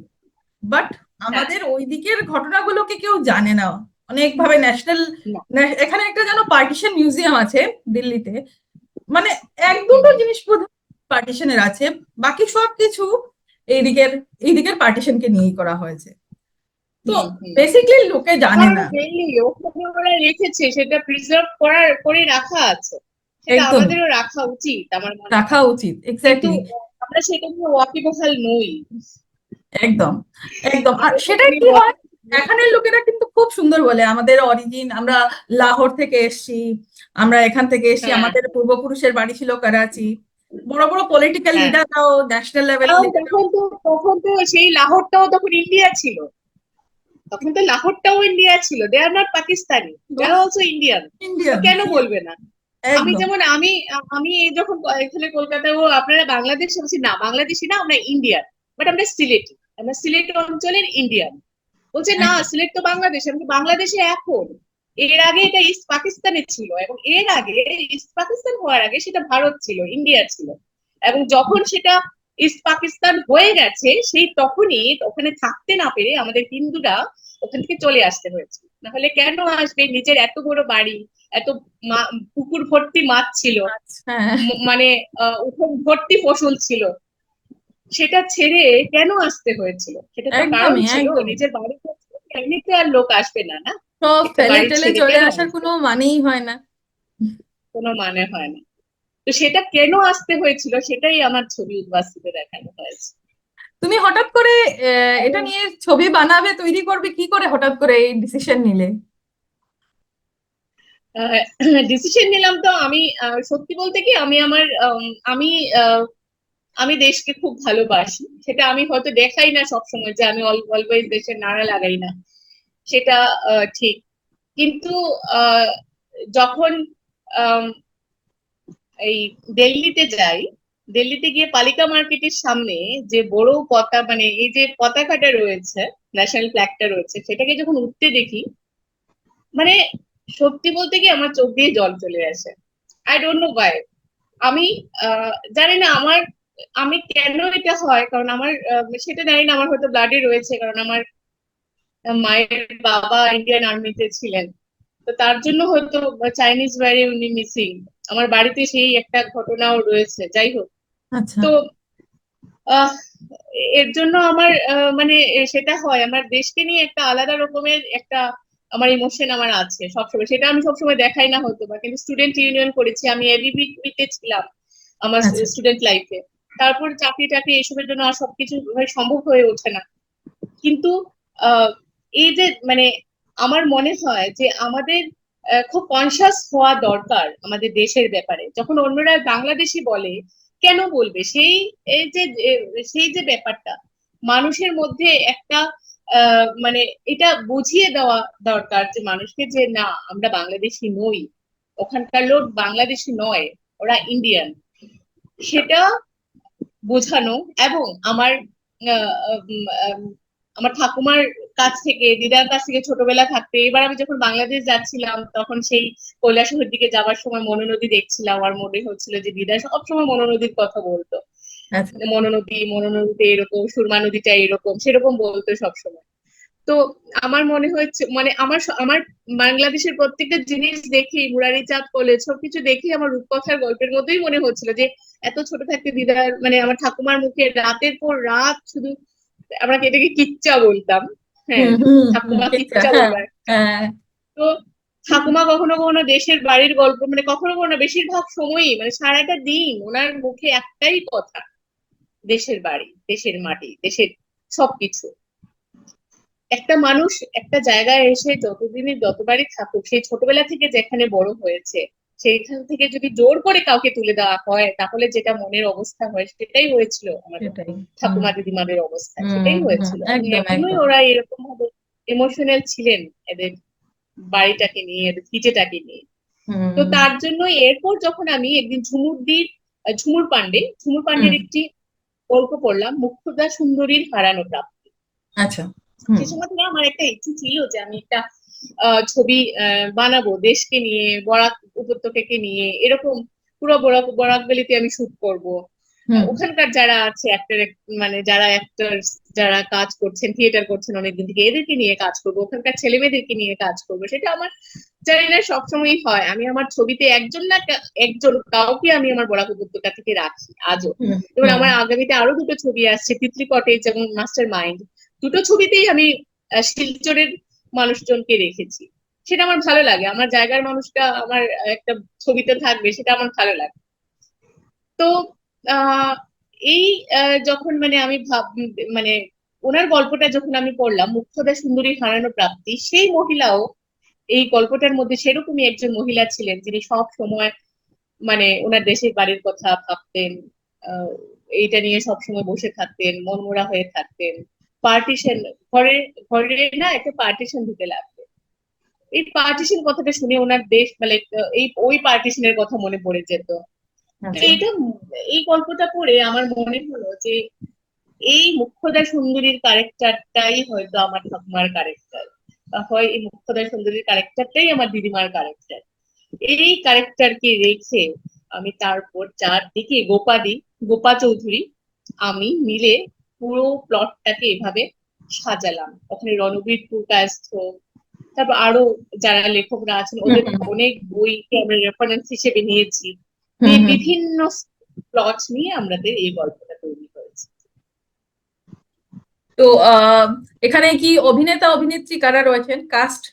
বাট হ্যাঁ, আমাদের ওই দিকের ঘটনাগুলোকে কেউ জানে না। অনেকভাবে ন্যাশনাল, না, এখানে একটা যেন পার্টিশন মিউজিয়াম আছে দিল্লিতে, মানে এক হুম, দুটো জিনিস বোধহয় পার্টিশনের আছে, বাকি সব কিছু এইদিকের এইদিকের পার্টিশনকে নিয়েই করা হয়েছে। তো হুম, হুম। বেসিকলি লোকে জানে কারণ না। ডেইলি ওখানে ওরা রেখেছে, সেটা প্রিজার্ভ করে রাখা আছে, সেটা একদমই আমাদেরও রাখা উচিত আমার মনে রাখা হয়। উচিত, কিন্তু এক্স্যাক্টলি। আমরা সেটা নিয়ে ওয়াকিবহাল নই। একদম, একদম। আর আমরা সেটা সেটাই নিয়ে কি হয়, ওয়াকিবহাল নই। এখানের লোকেরা কিন্তু খুব সুন্দর বলে আমাদের অরিজিন, আমরা লাহোর থেকে এসেছি, আমরা এখান থেকে এসেছি, হ্যাঁ, আমাদের পূর্বপুরুষের বাড়ি ছিল করাচি। বড় বড় পলিটিক্যাল হ্যাঁ, লিডাররাও, ন্যাশনাল লেভেল কারণ লিডাররাও। তখন তো সেই লাহোরটাও তখন ইন্ডিয়া ছিল। তখন তো লাহোরটাও ইন্ডিয়া ছিল, they are not Pakistani, they are also Indian. তো ইন্ডিয়ান, কেন বলবে না? আমি একদম। যেমন আমি আমি এই যখন এখানে কলকাতায়, ও আপনারা বাংলাদেশ, বলছি না বাংলাদেশি না, আমরা ইন্ডিয়ান, বাট আমরা সিলেটি, আমরা সিলেট অঞ্চলের ইন্ডিয়ান। বলছে না, একদম, সিলেট তো বাংলাদেশ। আমি বলি, বাংলাদেশে এখন, এর আগে এটা ইস্ট পাকিস্তানে ছিল, এবং এর আগে ইস্ট পাকিস্তান হওয়ার আগে সেটা ভারত ছিল, ইন্ডিয়া ছিল। এবং যখন সেটা ইস্ট পাকিস্তান হয়ে গেছে, সেই তখনই ওখানে থাকতে না পেরে আমাদের হিন্দুরা ওখান থেকে চলে আসতে হয়েছে। না হলে কেন আসবে? নিজের এত বড় বাড়ি, এত পুকুর ভর্তি মাছ ছিল, আচ্ছা, হ্যাঁ, মানে উঠোন ভর্তি ফসল ছিল, সেটা ছেড়ে কেন আসতে হয়েছিল? সেটা তো কারণ একদমই, ছিল, একদমই। নিজের বাড়িতে এমনিতে আর লোক আসবে না, না? সব একটা ফেলে বাড়ি টেলে ছেড়ে চলে কেন আসার আসবে? কোনো মানেই হয় না। কোনো মানে হয় না। তো সেটা কেন আসতে হয়েছিল, সেটাই আমার ছবি উদ্বাস্তুতে দেখানো হয়েছে। তুমি হঠাৎ করে এটা এবং নিয়ে ছবি বানাবে, তৈরি করবে, কি করে হঠাৎ করে এই ডিসিশন নিলে? ডিসিশন নিলাম তো আমি, সত্যি বলতে কি, আমি আমার আমি আহ, আমি দেশকে খুব ভালোবাসি। সেটা আমি হয়তো দেখাই না সবসময়, যে আমি অলওয়েজ দেশের নাড়া লাগাই না, সেটা ঠিক। কিন্তু আহ, যখন আম, এই দিল্লিতে যাই, দিল্লিতে গিয়ে পালিকা মার্কেটের সামনে যে বড় মানে এই যে পতাকাটা রয়েছে, ন্যাশনাল ফ্ল্যাগটা রয়েছে, সেটাকে যখন উঠতে দেখি, মানে সত্যি বলতে কি আমার চোখ দিয়ে জল চলে আসে। I don't know Y. আমি জানি না আমার, আমি কেন এটা হয়, কারণ আমার সেটা জানি না, আমার হয়তো ব্লাডে রয়েছে, কারণ আমার মায়ের বাবা ইন্ডিয়ান আর্মিতে ছিলেন। তো তার জন্য হয়তো চাইনিজ বাইরে উনি মিসিং। আমার বাড়িতে সেই একটা ঘটনাও রয়েছে, যাই হোক। আচ্ছা, তো আহ এর জন্য আমার মানে সেটা হয়, আমার দেশকে নিয়ে একটা আলাদা রকমের একটা আমার ইমোশন আমার আছে সবসময়। সেটা আমি সবসময় দেখাই না হয়তো বা, কিন্তু স্টুডেন্ট ইউনিয়ন করেছি আমি, এবিভিতে ছিলাম আমার আচ্ছা। স্টুডেন্ট লাইফে। তারপর চাকরি টাকরি এসবের জন্য আর সবকিছু সম্ভব হয়ে ওঠে না। কিন্তু আহ এই যে মানে আমার মনে হয় যে আমাদের খুব কনসাস হওয়া দরকার আমাদের দেশের ব্যাপারে। যখন অন্যরা বাংলাদেশি বলে, কেন বলবে? এই যে সেই যে ব্যাপারটা মানুষের মধ্যে একটা মানে এটা বুঝিয়ে দেওয়া দরকার, যে মানুষকে, যে না, আমরা বাংলাদেশি নই, ওখানকার লোক বাংলাদেশি নয়, ওরা ইন্ডিয়ান, সেটা বোঝানো। এবং আমার আমার ঠাকুমার কাছ থেকে, দিদার কাছ থেকে ছোটবেলা থাকতে, এবার আমি যখন বাংলাদেশ যাচ্ছিলাম তখন সেই কৈলাসহরের দিকে যাওয়ার সময় মনোনদী দেখছিলাম, আর মনে হচ্ছিল যে দিদা সবসময় মনোনদীর কথা বলতো। আচ্ছা, মনোনদীতে এরকম, সুরমা নদীটা এরকম, সেরকম বলতো সবসময়। তো আমার মনে হচ্ছে, মানে আমার বাংলাদেশের প্রত্যেকটা জিনিস দেখি, মুরারি চাঁদ কলেজ সবকিছু দেখি, আমার রূপকথার গল্পের মতোই মনে হচ্ছিল, যে এত ছোট থাকতে দিদার, মানে আমার ঠাকুমার মুখে রাতের পর রাত শুধু, আমরা এটাকে কিচ্চা বলতাম, হ্যাঁ, হুম, হুম, হুম, ঠাকুমা ঠিক আছে, কিচ্চা হ্যাঁ, বলবার। হ্যাঁ। তো ঠাকুমা কখনো কখনো দেশের বাড়ির গল্প, মানে কখনো কখনো বেশিরভাগ সময়ই, মানে সারাটা দিন ওনার মুখে একটাই কথা, দেশের বাড়ি, দেশের মাটি, দেশের সবকিছু। একটা মানুষ একটা জায়গায় এসে যতদিনই যতবারই থাকুক, সেই ছোটবেলা থেকে যেখানে বড় হয়েছে, সেইখান থেকে যদি জোর করে কাউকে তুলে দেওয়া হয়, তাহলে যেটা মনের অবস্থা হয় সেটাই হয়েছিল আমাদের সেটাই। হুম ঠাকুমা দিদিমাদের অবস্থা, হুম সেটাই হুম, হয়েছিল, এবং একদম এখনোই একদম। ওরা এরকম ভাবে ইমোশনাল ছিলেন এদের বাড়িটাকে নিয়ে, এদের ভিটেটাকে নিয়ে। তো হুম তার জন্য এরপর যখন আমি একদিন ঝুমুর হুম, পান্ডের একটি গল্প পড়লাম, মুক্তদা সুন্দরীর হারানো প্রাপ্তি। আচ্ছা। হুম সে সময় থেকে আমার একটা ইচ্ছে ছিল যে আমি একটা ছবি বানাবো দেশকে নিয়ে, বরাক উপত্যকাকে নিয়ে, এরকম পুরো বরাক বরাক ভ্যালিতে আমি শুট করব। হুম ওখানকার যারা আছে অ্যাক্টর, মানে যারা অ্যাক্টর, যারা কাজ করছেন, থিয়েটার করছেন অনেকদিন থেকে, এদেরকে নিয়ে কাজ করবো, ওখানকার ছেলে মেয়েদেরকে নিয়ে কাজ করবো। সেটা আমার, জানি না, সবসময়ই হয়। আমি আমার ছবিতে একজন না একজন কাউকে আমি আমার বরাক উপত্যকা থেকে রাখি আজও। হুম এবং হুম, আমার আগামীতে আরো দুটো ছবি আসছে, তিতলি কটেজ এবং মাস্টার মাইন্ড। দুটো ছবিতেই আমি শিলচরের মানুষজনকে রেখেছি। সেটা আমার ভালো লাগে, আমার জায়গার মানুষটা আমার একটা ছবিতে থাকবে, সেটা আমার ভালো লাগে। তো আহ এই যখন মানে আমি মানে ওনার গল্পটা যখন আমি পড়লাম, মুগ্ধা সুন্দরী হারানো প্রাপ্তি, সেই মহিলাও এই গল্পটার মধ্যে সেরকমই একজন মহিলা ছিলেন, যিনি সব সময় মানে ওনার দেশের বাড়ির কথা ভাবতেন, আহ, এইটা নিয়ে সব সময় বসে থাকতেন, মনমরা হয়ে থাকতেন। পার্টিশন, ঘরে ঘরে না একটা পার্টিশন দিতে লাগবে। এই পার্টিশন কথাটা শুনে ওনার দেশ মানে এই ওই পার্টিশনের কথা মনে পড়ে যেত। তো আচ্ছা। এটা, এই গল্পটা পড়ে আমার মনে হলো যে এই মুখ্যদা সুন্দরীর ক্যারেক্টারটাই হয়তো আমার ঠাকুমার ক্যারেক্টার, বা হয় এই মুখ্যদা সুন্দরীর ক্যারেক্টারটাই আমার দিদিমার ক্যারেক্টার। এই ক্যারেক্টারকে রেখে আমি তারপর চারদিকে গোপা চৌধুরী আমি মিলে পুরো প্লটটাকে এভাবে সাজালাম। ওখানে রণবীর কায়স্থ, তারপর আরো যারা লেখকরা আছেন, হুম ওদের হুম অনেক বইকে আমরা রেফারেন্স হিসেবে নিয়েছি। হুম এই হুম। বিভিন্ন প্লট নিয়ে আমাদের এই গল্পটা তৈরি হয়েছে। তো এখানে কি অভিনেতা অভিনেত্রী কারা রয়েছেন, কাস্ট?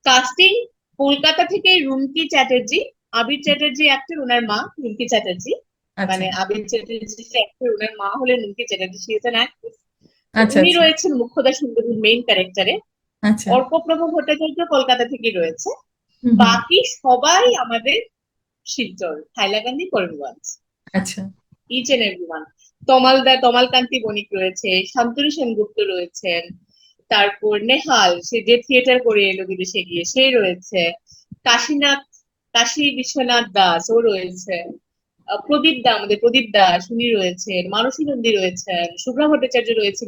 কাস্টিং, কলকাতা থেকে রুমকি চ্যাটার্জি, আবির চ্যাটার্জি অ্যাক্টর, ওনার মা রুমকি চ্যাটার্জি। আচ্ছা মানে আবির চ্যাটার্জি অ্যাক্টর, ওনার মা হলেন Rumki Chatterjee, she is an actress. তো আচ্ছা উনি আচ্ছা রয়েছেন মুখ্যদা সুন্দরীর মেইন ক্যারেক্টারে। আচ্ছা। অর্কপ্রভ ভট্টাচার্য কলকাতা থেকে রয়েছে। হুম হুম, বাকি সবাই আমাদের শিলচর, হাইলাকান্দি, করিমগঞ্জ, আচ্ছা। Each and everyone. Tamalkanti Banik রয়েছে, শান্তনু সেনগুপ্ত রয়েছেন, তারপর নেহাল, সে যে থিয়েটার করে এলো বিদেশে গিয়ে, সে রয়েছে। কাশীনাথ, কাশী বিশ্বনাথ দাস ও রয়েছে। আমাদের প্রদীপ দাস উনি রয়েছেন, মানসী নন্দী রয়েছেন, শুভ্রা ভট্টাচার্য রয়েছেন,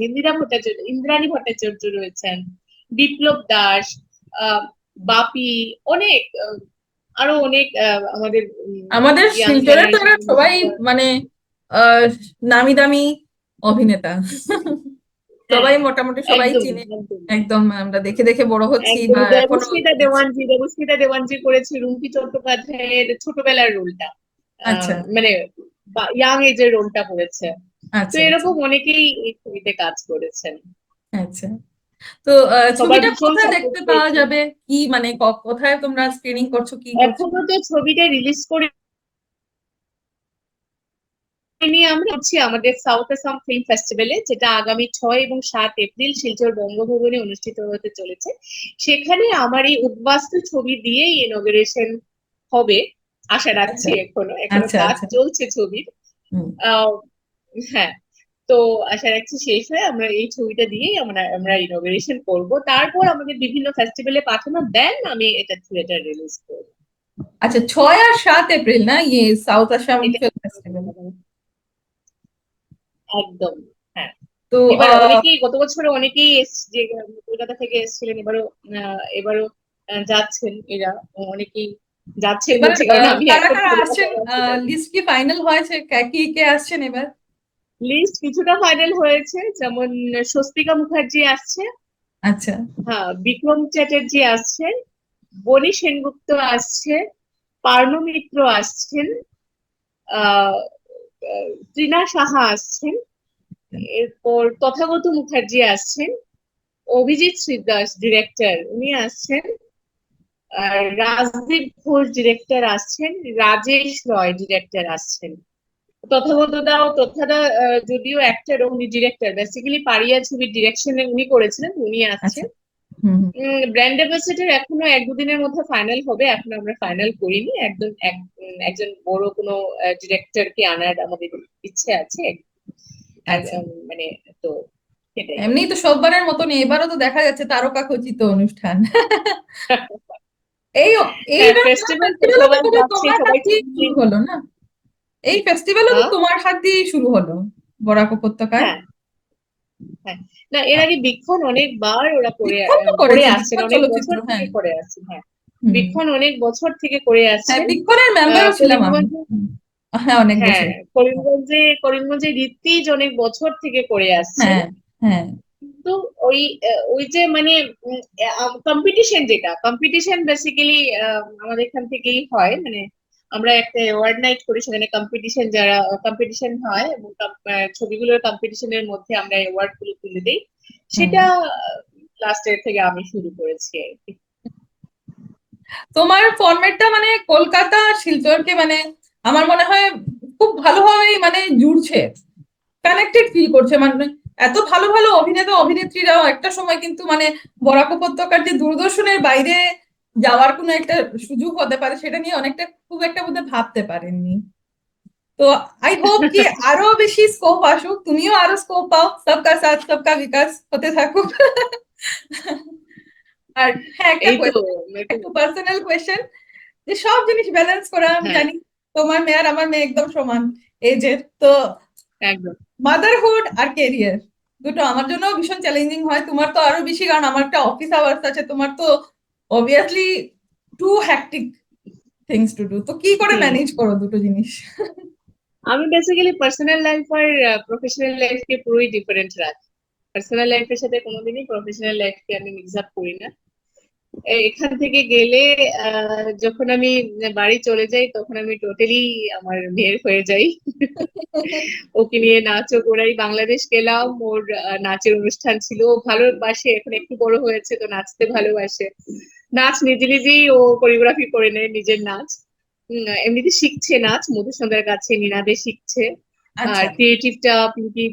ইন্দ্রাণী ভট্টাচার্য রয়েছেন, বিপ্লব দাস, আহ বাপি, অনেক আরো অনেক আমাদের আমাদের ইয়াং শিলচরে তো এরা জেনারেশন। সবাই মানে আহ নামি দামি অভিনেতা। হ্যাঁ, সবাই মোটামুটি সবাই একদম চিনে। একদম একদম আমরা দেখে দেখে বড় হচ্ছি একদম। বা এখনো দেখছি। দেবস্মিতা দেওয়ানজি করেছে রুমকি চট্টোপাধ্যায়ের ছোটবেলার রোলটা, আচ্ছা মানে ইয়াং এজের রোলটা করেছে। তো আচ্ছা আচ্ছা এরকম অনেকেই এই ছবিতে কাজ করেছেন। আচ্ছা। তো সবার ছবিটা ভীষণ কোথায় সাপোর্ট দেখতে পাওয়া পেয়েছি। যাবে? কি মানে কোথায় তোমরা স্ক্রিনিং করছো, কি করছো? এখনো তো ছবিটা রিলিজ করে নিয়ে আমরা হচ্ছি আমাদের সাউথ আসাম ফিল্ম ফেস্টিভ্যালে, যেটা আগামী 6 এবং 7 এপ্রিল শিলচর বঙ্গভবনে অনুষ্ঠিত হতে চলেছে। সেখানে আমার এই উদ্বাস্তু ছবি দিয়েই ইনগরেশন হবে আশা আচ্ছা রাখছি। এখনো এখনো আচ্ছা কাজ আচ্ছা। চলছে ছবির। হুম। আহ হ্যাঁ, তো আশা রাখছি শেষ হয়ে আমরা এই ছবিটা দিয়েই আমরা আমরা ইনগরেশন করব, তারপর আমাদের বিভিন্ন ফেস্টিভ্যালে পাঠানো, দেন আমি এটা থিয়েটার রিলিজ করবো। আচ্ছা, 6 আর 7 এপ্রিল না, ইয়ে সাউথ আসাম এটা ফিল্ম ফেস্টিভ্যাল। একদম, হ্যাঁ। তো এবার অনেকেই, গত বছরে অনেকেই যে কলকাতা থেকে এসেছিলেন, এবারও যাচ্ছেন এরা, অনেকেই যাচ্ছেন এবার বলছি কারণ আমি কারা এখন কারা আসছেন, কলকাতায় আছি। লিস্ট কি ফাইনাল হয়েছে? কে কে আসছেন এবার? লিস্ট কিছুটা ফাইনাল হয়েছে, যেমন স্বস্তিকা মুখার্জি আসছে, আচ্ছা হ্যাঁ, বিক্রম চ্যাটার্জি আসছেন, বনি সেনগুপ্ত আসছে, পার্নো মিত্র আসছেন, আহ ত্রিনা সাহা আসছেন, এরপর তথাগত মুখার্জি আসছেন, অভিজিৎ শ্রীদাস ডিরেক্টর উনি আসছেন, আর রাজদীপ ঘোষ ডিরেক্টর আসছেন, রাজেশ রয় ডিরেক্টর আসছেন। তথাগত দাও তথাদা যদিও অ্যাক্টর, উনি ডিরেক্টর, বেসিক্যালি পারিয়া ছবির ডিরেকশনে উনি করেছিলেন, উনি আচ্ছা। আসছেন। হুম। ব্র্যান্ড অ্যাম্বাসেডর এখনো এক দুদিনের মধ্যে ফাইনাল হবে, এখনো আমরা ফাইনাল করিনি একদম। একজন বড় কোনো ডিরেক্টরকে আনার আমাদের ইচ্ছে আছে। আচ্ছা। মানে তো সেটাই আর এমনি তো সববারের মতনই এবারও তো দেখা যাচ্ছে তারকা খচিত অনুষ্ঠান। এই হ্যাঁ, এইবার ফেস্টিভ্যাল তো ফেস্টিভ্যালও তো সবাই বোধহয় যাচ্ছে, তোমার হাত সবাই দিয়ে ছবি শুরু হলো না? এই ফেস্টিভ্যালও তো হ্যাঁ তোমার হাত দিয়েই শুরু হলো, বরাক উপত্যকায়। হ্যাঁ হ্যাঁ। না, এর আগে বীক্ষণ অনেকবার ওরা বিক্ষণ তো করে করেছে, আসছেন, বিক্ষণ অনেক চলচ্চিত্র, বছর হ্যাঁ। থেকে করে আসছেন। হ্যাঁ, হুম। বীক্ষণ অনেক বছর থেকে করে হ্যাঁ, আসছেন। বিক্ষণের মেম্বারও ছিলাম আমি। করিমগঞ্জে, হুম। হ্যাঁ, অনেক হ্যাঁ বছর। করিমগঞ্জে ঋত্বিজ অনেক বছর থেকে করে আসছেন। হ্যাঁ, হ্যাঁ। কিন্তু ওই ওই যে মানে কম্পিটিশন, যেটা কম্পিটিশন বেসিক্যালি আমাদের এখান থেকেই হয়, মানে আমরা একটা অ্যাওয়ার্ড নাইট করি, সেখানে কম্পিটিশন, যারা কম্পিটিশন হয় এবং ছবিগুলোর কম্পিটিশনের মধ্যে আমরা অ্যাওয়ার্ড গুলো তুলে দিই, হুম। সেটা লাস্ট ইয়ার থেকে আমি শুরু করেছি আর কি। তোমার ফরম্যাটটা মানে কলকাতা আর শিলচরকে মানে আমার মনে হয় খুব ভালোভাবেই মানে জুড়ছে, কানেক্টেড ফিল করছে মানে। এত ভালো ভালো অভিনেতা অভিনেত্রীরাও একটা সময় কিন্তু মানে বরাক উপত্যকার যে দূরদর্শনের বাইরে যাওয়ার কোনো একটা সুযোগ হতে পারে সেটা নিয়ে অনেকটা খুব একটা বোধহয় ভাবতে পারেননি। তো আই হোপ কি আরো বেশি স্কোপ আসুক, তুমিও আরো স্কোপ পাও, সবকা সাথ সবকা বিকাশ হতে থাকুক। আর হ্যাঁ, একটা এই তো একটু, একটু পার্সোনাল কোয়েশ্চেন, যে সব জিনিস ব্যালেন্স করা আমি হ্যাঁ জানি তোমার মেয়ে আর আমার মেয়ে একদম সমান এজের তো, একদম। মাদারহুড আর কেরিয়ার দুটো আমার জন্য ভীষণ চ্যালেঞ্জিং হয়, তোমার তো আরো বেশি, কারণ আমার একটা অফিস আওয়ার্স আছে, তোমার তো obviously too hectic things to do, তো কি করে হুম। ম্যানেজ করো দুটো জিনিস? আমি বেসিক্যালি পার্সোনাল লাইফ আর প্রফেশনাল লাইফকে পুরোই ডিফারেন্ট রাখি। পার্সোনাল লাইফের সাথে কোনোদিনই প্রফেশনাল লাইফকে আমি মিক্স আপ করি না। এখান থেকে গেলে যখন আমি বাড়ি চলে যাই, তখন আমি টোটালি আমার মেয়ের হয়ে যাই। ওকে নিয়ে নাচও করাই। বাংলাদেশ গেলাম, ওর নাচের অনুষ্ঠান ছিল, ও ভালোবাসে, এখন একটু বড় হয়েছে তো নাচতে ভালোবাসে। নাচ নিজে নিজেই ও কোরিওগ্রাফি করে নেয় নিজের নাচ। এমনিতে শিখছে নাচ, মধুসন্ধ্যার কাছে নিনাদে শিখছে। আর আচ্ছা। ক্রিয়েটিভটা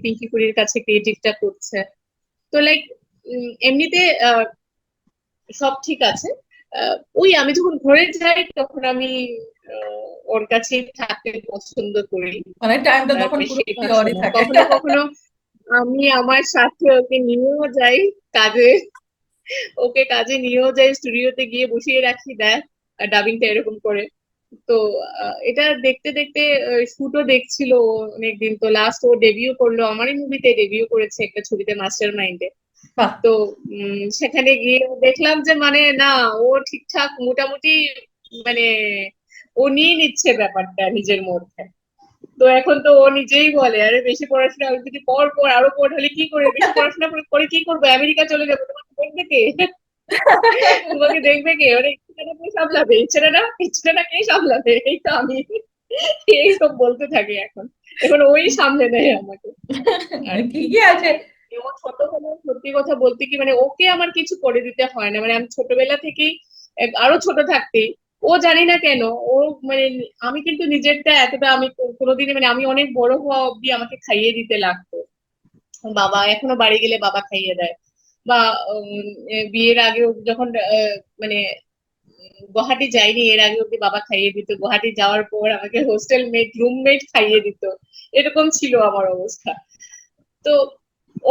পিঙ্কি কুড়ির কাছে ক্রিয়েটিভটা করছে। তো লাইক এমনিতে সব ঠিক আছে। ওই আমি যখন ঘরে যাই তখন আমি ওর কাছেই থাকতে পছন্দ করি মানে টাইমটা তখন পুরোপুরি বেশিরভাগ ওরই সময়। থাকে। কখনো কখনো আমি আমার সাথে ওকে নিয়েও যাই কাজে, ওকে কাজে নিয়েও যাই, স্টুডিওতে গিয়ে বসিয়ে রাখি, দেখ ডাবিংটা এরকম করে। তো এটা দেখতে দেখতে শুটও দেখছিল ও অনেকদিন। তো লাস্ট ও ডেবিউ করলো, আমারই মুভিতে ডেবিউ করেছে একটা ছবিতে, মাস্টার মাইন্ডে। বাহ। তো সেখানে গিয়ে দেখলাম যে মানে না, ও ঠিকঠাক মোটামুটি মানে ও নিয়ে নিচ্ছে ব্যাপারটা নিজের মধ্যে। তো এখন তো ও নিজেই বলে, আরে বেশি পড়াশোনা, আমি যদি পর আরো পড় হলে কি করে, বেশি পড়াশোনা করে কি করবো, আমেরিকা চলে যাবো, তোমাকে দেখবে কে? তোমাকে দেখবে কে? ওরে ইচ্ছেটা কে সামলাবে, ইচ্ছেটা কে সামলাবে? এই তো আমি, এই সব বলতে থাকি এখন। এখন ওই সামলে নেয় আমাকে আর কি। ঠিকই আছে। মানে ও ছোটবেলা, সত্যি কথা বলতে কি, মানে ওকে আমার কিছু করে দিতে হয় না, মানে আমি ছোটবেলা থেকেই আরো ছোট থাকতেই ও জানি না কেন ও মানে, আমি কিন্তু নিজেরটা এতটা আমি কোনোদিনই, মানে আমি অনেক বড় হওয়া অব্দি আমাকে খাইয়ে দিতে লাগতো। বাবা এখনো বাড়ি গেলে বাবা খাইয়ে দেয়। বা বিয়ের আগেও যখন মানে গুয়াহাটি যাইনি এর আগে অব্দি বাবা খাইয়ে দিত, গুয়াহাটি যাওয়ার পর আমাকে হোস্টেল মেট রুমমেট খাইয়ে দিত। এরকম ছিল আমার অবস্থা। তো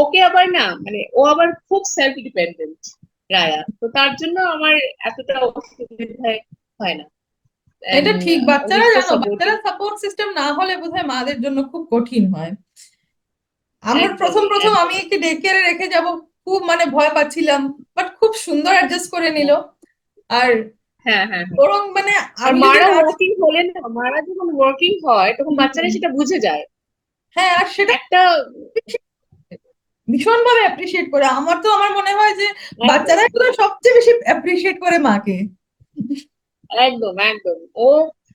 ওকে আবার না, মানে ও আবার খুব সেলফ ডিপেন্ডেন্ট রায়া, তো তার জন্য আমার এতটা অসুবিধা হয় না। এটা And, ঠিক, ও বাচ্চারা ইজ তো জানো, সাপোর্টিভ। বাচ্চারা সাপোর্ট সিস্টেম না হলে বোধহয় মাদের জন্য খুব কঠিন হয়। আমার প্রথম একদমই প্রথম আমি একদমই। একটি ডে কেয়ারে রেখে যাব, খুব মানে ভয় পাচ্ছিলাম, বাট খুব সুন্দর অ্যাডজাস্ট করে নিল। আর হ্যাঁ হ্যাঁ হ্যাঁ। বরং মানে আর আমি যদি মারা নাচ, ওয়ার্কিং হলে না, মারা যখন ওয়ার্কিং হয় তখন বাচ্চারা হুম, সেটা বুঝে যায় হ্যাঁ, আর সেটা একটা। ভীষণ ভাবে অ্যাপ্রিসিয়েট করে। আমার তো আমার মনে হয় যে একদম বাচ্চারা এগুলো সবচেয়ে বেশি অ্যাপ্রিসিয়েট করে মাকে। একদম একদম। ও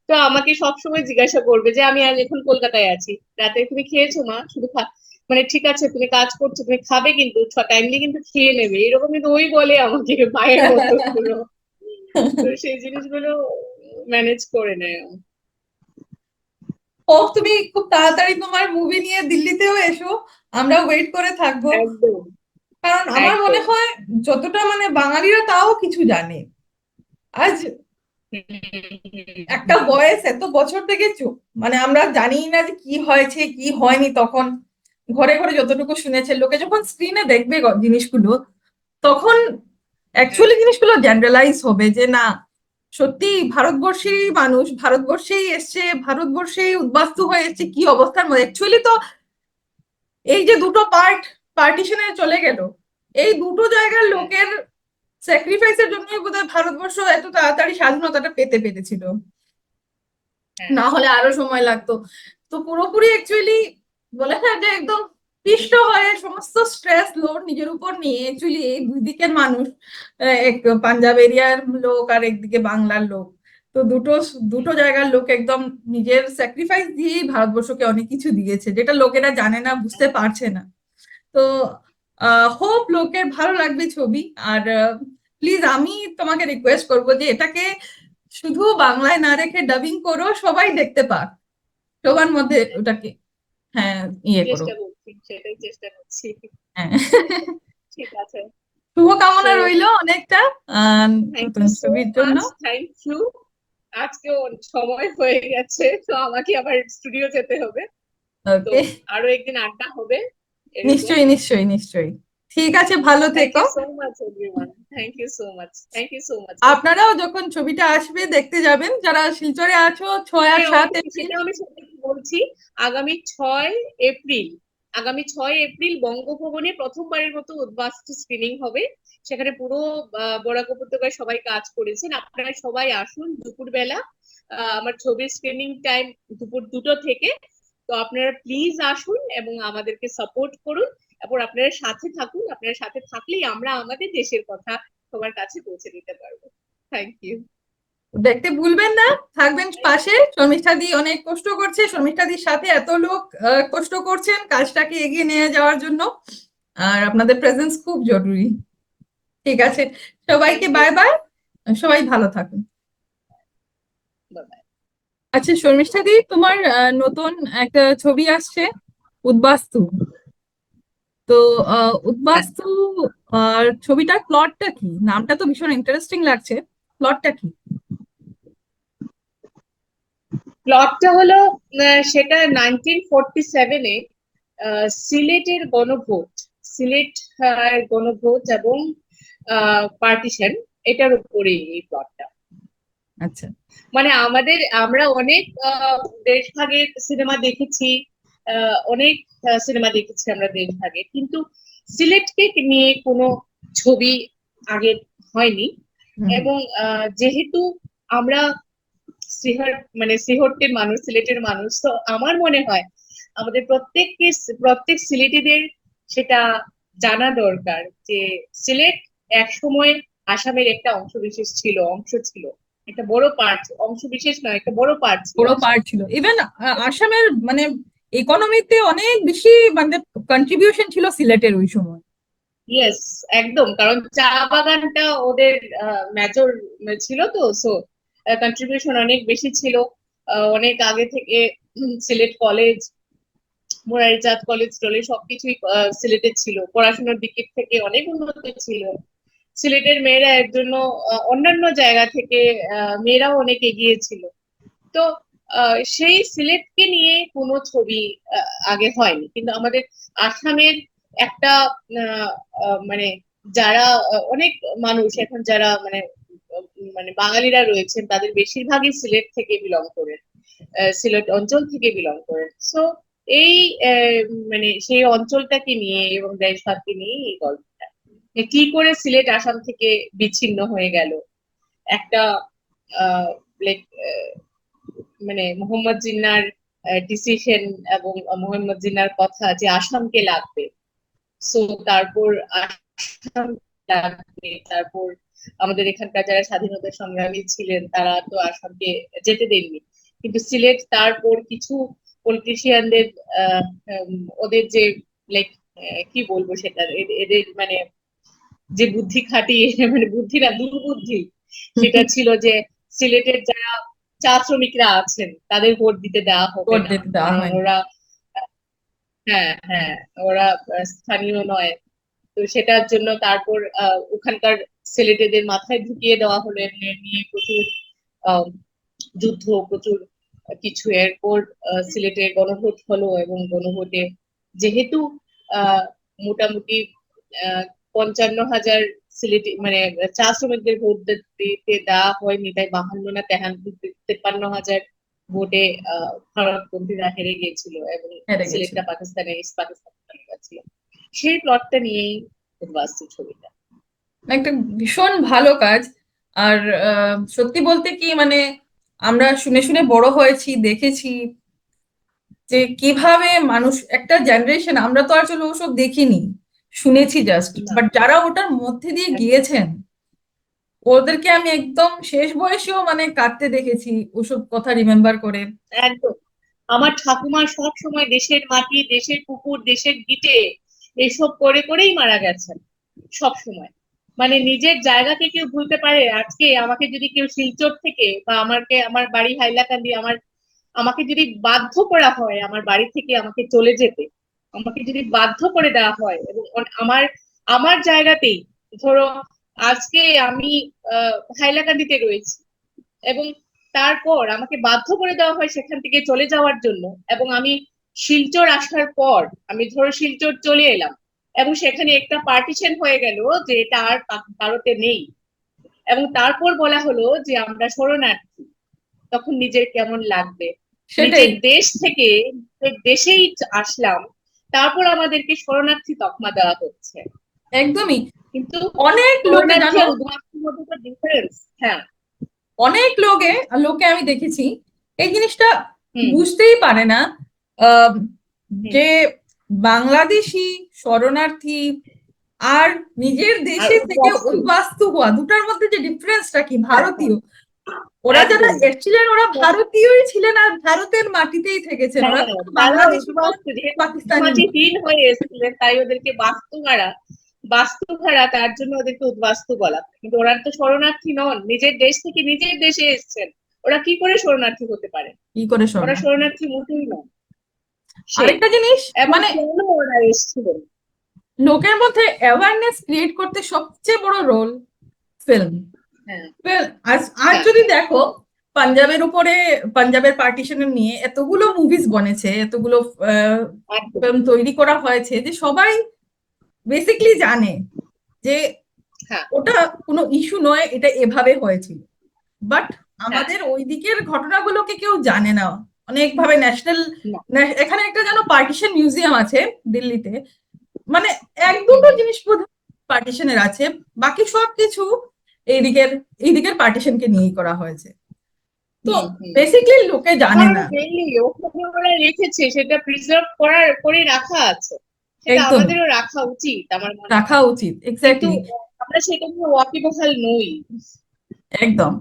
তো আমাকে সবসময় জিজ্ঞাসা করবে যে আমি আজ এখন কলকাতায় আছি, রাতে তুমি খেয়েছো মা, শুধু মানে ঠিক আছে তুমি কাজ করছো, তুমি খাবে কিন্তু টাইমলি কিন্তু খেয়ে নেবে, এরকম কিন্তু ওই বলে আমাকে মায়ের মতো গুলো। তো সেই জিনিসগুলো ম্যানেজ করে নেয় ও। ও, তুমি খুব তাড়াতাড়ি তোমার মুভি নিয়ে দিল্লিতেও এসো, আমরা ওয়েট করে থাকবো। একদম কারণ আমার মনে একদম। হয় যতটা মানে বাঙালিরা তাও কিছু জানে। আজ একটা বয়স, এত বছর থেকে চুপ, মানে আমরা জানি না যে কি হয়েছে কি হয়নি তখন। ঘরে ঘরে যতটুকু শুনেছে, লোকে যখন স্ক্রিনে দেখবে জিনিসগুলো, তখন অ্যাকচুয়ালি জিনিসগুলো জেনারেলাইজ হবে যে না, সত্যি ভারতবর্ষেই মানুষ, ভারতবর্ষেই এসছে, ভারতবর্ষেই উদ্বাস্তু হয়ে এসছে, কি অবস্থার মধ্যে অ্যাকচুয়ালি তো এই যে দুটো পার্টিশনে চলে গেল, এই দুটো জায়গার লোকের স্যাক্রিফাইসের জন্যই বোধহয় ভারতবর্ষ এত তাড়াতাড়ি স্বাধীনতাটা পেতে পেরেছিল, না হলে আরো সময় লাগতো। তো পুরোপুরি অ্যাকচুয়ালি বলে না যে একদম পিষ্ট হয়ে সমস্ত স্ট্রেস লোড নিজের উপর নিয়ে অ্যাকচুয়ালি এই দুই দিকের মানুষ, এক পাঞ্জাব এরিয়ার লোক আর একদিকে বাংলার লোক, তো দুটো দুটো জায়গার লোক একদম নিজের স্যাক্রিফাইস দিয়েই ভারতবর্ষকে অনেক কিছু দিয়েছে, যেটা লোকেরা জানে না, বুঝতে পারছে না। তো হোপ লোকের ভালো লাগবে ছবি। আর প্লিজ আমি তোমাকে রিকোয়েস্ট করবো যে এটাকে শুধু বাংলায় না রেখে ডাবিং করো, সবাই দেখতে পাক, সবার মধ্যে ওটাকে, হ্যাঁ, ইয়ে করো। চেষ্টা করছি, সেটাই চেষ্টা করছি। হ্যাঁ। ঠিক আছে। তো শুভকামনা রইলো অনেকটা থ্যাংক নতুন ইউ সো ছবির জন্য। Much, thank you. আজকেও সময় হয়ে গেছে, তো আমাকে আবার স্টুডিও যেতে হবে। তো ওকে, আরো একদিন আড্ডা হবে এরকম। নিশ্চয়ই নিশ্চয়ই নিশ্চয়ই। ঠিক আছে, ভালো থ্যাংক থেকো। You so much everyone, thank you so much, thank you so much. আপনারাও যখন ছবিটা আসবে দেখতে যাবেন, যারা শিলচরে আছো, 6 আর 7 এপ্রিল। সেটা আমি সত্যি বলছি, আগামী 6 এপ্রিল, আগামী 6 এপ্রিল বঙ্গভবনে প্রথমবারের মতো উদ্বাস্তু স্ক্রিনিং হবে। সেখানে পুরো বরাক উপত্যকায় সবাই কাজ করেছেন, আপনারা সবাই আসুন দুপুরবেলা। আমার ছবির স্ক্রিনিং টাইম দুপুর 2টো থেকে। তো আপনারা প্লিজ আসুন এবং আমাদেরকে সাপোর্ট করুন, এবং আপনারা সাথে থাকুন, আপনারা সাথে থাকলেই আমরা আমাদের দেশের কথা সবার কাছে পৌঁছে দিতে পারবো। Thank you. দেখতে ভুলবেন না, থাকবেন পাশে। শর্মিষ্ঠা দি অনেক কষ্ট করছে, শর্মিষ্ঠা দির সাথে এত লোক কষ্ট করছেন কাজটাকে এগিয়ে নিয়ে যাওয়ার জন্য, আর আপনাদের প্রেজেন্স খুব জরুরি। ঠিক আছে, থ্যাংক সবাইকে ইউ। বাই বাই, সবাই ভালো থাকুন। বাই। আচ্ছা শর্মিষ্ঠা দি, তোমার নতুন একটা ছবি আসছে, উদ্বাস্তু। তো উদ্বাস্তু ছবিটার প্লটটা কি? নামটা তো ভীষণ ইন্টারেস্টিং লাগছে, প্লটটা কি? প্লটটা হলো সেটা 1947-এ সিলেটের গণভোট, সিলেট গণভোট এবং পার্টিশন, এটার উপরে এই প্লটটা। আচ্ছা। মানে আমরা অনেক দেশভাগের সিনেমা দেখেছি, অনেক সিনেমা দেখেছি আমরা দেশভাগের, কিন্তু সিলেটকে নিয়ে কোনো ছবি আগে হয়নি। হুম হুম। এবং যেহেতু আমরা শ্রীহট্টের মানুষ, সিলেটের মানুষ, তো আমার মনে হয় আমাদের প্রত্যেক সিলেটিদের সেটা জানা দরকার যে সিলেট এক সময় আসামের একটা অংশ ছিল, একটা বড় পার্ট, অংশ বিশেষ নয়, একটা বড় পার্ট ছিল বড় আসাম। পার্ট ছিল, ইভেন আসামের মানে ইকোনমিতে অনেক বেশি মানে কন্ট্রিবিউশন ছিল সিলেটের ওই সময়। ইয়েস, একদম, কারণ চা বাগানটা ওদের মেজর ছিল, তো সো কন্ট্রিবিউশন অনেক বেশি ছিল। অনেক আগে থেকে সিলেট কলেজ, মুরারিজাত কলেজ টলেজ সবকিছুই সিলেটে ছিল, পড়াশোনার দিক থেকে অনেক উন্নত ছিল। সিলেটের মেয়েরা এর জন্য অন্যান্য জায়গা থেকে মেয়েরাও অনেক এগিয়ে ছিল। তো সেই সিলেটকে নিয়ে কোনো ছবি আগে হয়নি, কিন্তু আমাদের আসামের একটা মানে যারা অনেক মানুষ এখন যারা মানে বাঙালিরা রয়েছেন, তাদের বেশিরভাগই সিলেট থেকে বিলং করেন, সিলেট অঞ্চল থেকে বিলং করেন। সো এই মানে সেই অঞ্চলটাকে নিয়ে এবং দেশভাগকে নিয়ে এই গল্পটা, যে কি করে সিলেট আসাম থেকে বিচ্ছিন্ন হয়ে গেল। একটা আহ লাইক মানে মোহাম্মদ জিন্নাহর ডিসিশন এবং মোহাম্মদ জিন্নাহর কথা যে আসামকে লাগবে, সো তারপর আসাম লাগবে, তারপর আমাদের এখানকার যারা স্বাধীনতা সংগ্রামী ছিলেন তারা তো আসামকে যেতে দেননি, কিন্তু সিলেট তারপর কিছু পলিটিশিয়ানদের ওদের যে লাইক কি বলবো সেটা, এদের মানে যে বুদ্ধি খাটিয়ে, মানে বুদ্ধি না, দুর্বুদ্ধি, সেটা ছিল যে সিলেটের যারা চা শ্রমিকরা আছেন তাদের ভোট দিতে দেওয়া হবে ভোট না, দিতে দেওয়া কারণ হয়নি। ওরা, হ্যাঁ হ্যাঁ, ওরা স্থানীয় নয়। তো সেটার জন্য তারপর ওখানকার ছেলেদের মাথায় ঢুকিয়ে দেওয়া হলো, এবং এর নিয়ে প্রচুর আহ, যুদ্ধ, প্রচুর কিছু। এরপর সিলেটে গণভোট হলো, এবং গণভোটে যেহেতু আহ মোটামুটি 55,000 সিলেটি মানে চা শ্রমিকদের ভোট দিতে দেওয়া হয়নি, তাই 52 না 53,000 ভোটে ভারতপন্থীরা হেরে গিয়েছিল, এবং হেরে গেছিল। সিলেটটা ইস্ট পাকিস্তান হয়ে গেছিল। সেই প্লটটা নিয়েই উদ্বাস্তু ছবিটা। একটা ভীষণ ভালো কাজ। আর সত্যি বলতে কি মানে আমরা শুনে শুনে বড় হয়েছি, দেখেছি যে কিভাবে মানুষ একটা জেনারেশন, আমরা তো আসলে ওসব দেখিনি, শুনেছি জাস্ট, না, বাট যারা ওটার মধ্যে দিয়ে একদম গিয়েছেন ওদেরকে আমি একদম শেষ বয়সেও মানে কাঁদতে দেখেছি ওসব কথা রিমেম্বার করে। একদম। আমার ঠাকুমা সব সময় দেশের মাটি, দেশের পুকুর, দেশের ভিটে এসব করে করেই মারা গেছেন সব সময়। মানে নিজের জায়গা থেকে ভুলতে পারে। আজকে আমাকে যদি কেউ শিলচর থেকে, বা আমার বাড়ি হাইলাকান্দি, আমাকে যদি বাধ্য করা হয় আমার বাড়ি থেকে আমাকে চলে যেতে, আমাকে যদি বাধ্য করে দেওয়া হয়, এবং আমার আমার জায়গাতেই, ধরো আজকে আমি হাইলাকান্দিতে রয়েছি, এবং তারপর আমাকে বাধ্য করে দেওয়া হয় সেখান থেকে চলে যাওয়ার জন্য, এবং আমি শিলচর আসার পর, আমি ধরো শিলচর চলে এলাম, এবং সেখানে একটা পার্টিশন হয়ে গেল যে এটা আর ভারতে নেই, এবং তারপর বলা হলো যে আমরা শরণার্থী, তখন নিজের কেমন লাগবে? সেটাই। নিজের দেশ থেকে নিজের দেশেই আসলাম, তারপর আমাদেরকে শরণার্থী তকমা দেওয়া হচ্ছে। একদমই। কিন্তু অনেক লোকে শরণার্থী জানো, আর উদ্বাস্তুর মধ্যে তো ডিফারেন্স। হ্যাঁ। অনেক লোকে আমি দেখেছি এই জিনিসটা হুম বুঝতেই পারে না, আহ, হুম। যে বাংলাদেশি শরণার্থী আর নিজের আর দেশে থেকে উদ্বাস্তু, উদ্বাস্তু হওয়া দুটার মধ্যে যে ডিফারেন্সটা কি, হ্যাঁ হ্যাঁ, ভারতীয় ওরা যারা একদম। এসেছিলেন ওরা ভারতীয়ই ছিলেন আর ভারতের মাটিতেই থেকেছেন, ওরা হ্যাঁ, কোনো তারা বাংলাদেশি বা উদ্বাস্তু, যেহেতু পাকিস্তানি নয়। মাঝামাঝিহীন হয়ে এসেছিলেন, তাই ওদেরকে বাস্তুহারা, তার জন্য ওদেরকে উদ্বাস্তু বলা হয়। কিন্তু ওরা তো শরণার্থী নন, নিজের দেশ থেকে নিজের দেশে এসেছেন, ওরা কি করে শরণার্থী হতে পারে? কি করে ওরা শরণার্থী। শরণার্থী মোটেই নন। সেই, আরেকটা জিনিস এবং মানে কেন ওরা এসেছিলেন? লোকের মধ্যে অ্যাওয়ারনেস ক্রিয়েট করতে সবচেয়ে বড় রোল ফিল্ম। হ্যাঁ আজ আজ হ্যাঁ যদি হ্যাঁ, দেখো পাঞ্জাবের উপরে, পাঞ্জাবের পার্টিশন নিয়ে এতগুলো মুভিজ বনেছে, এতগুলো একদম। ফিল্ম তৈরি করা হয়েছে যে সবাই বেসিকলি জানে যে হ্যাঁ ওটা কোনো ইস্যু নয়, এটা এভাবে হয়েছিল। বাট হ্যাঁ। আমাদের ওই দিকের ঘটনাগুলোকে কেউ জানে না অনেকভাবে। ন্যাশনাল, না। এখানে একটা যেন পার্টিশন মিউজিয়াম আছে দিল্লিতে, মানে এক হুম দুটো জিনিস বোধহয় পার্টিশনের আছে, বাকি সব কিছু এইদিকের এইদিকের পার্টিশনকে নিয়েই করা হয়েছে। তো হুম হুম। বেসিকলি লোকে জানে কারণ না। মেনলি ওখানে ওরা রেখেছে, সেটা প্রিজার্ভ করে রাখা আছে, সেটা একদমই আমাদেরও রাখা উচিত আমার মনে রাখা হয়। উচিত, কিন্তু এক্স্যাক্টলি। আমরা সেটা নিয়ে ওয়াকিবহাল নই। একদম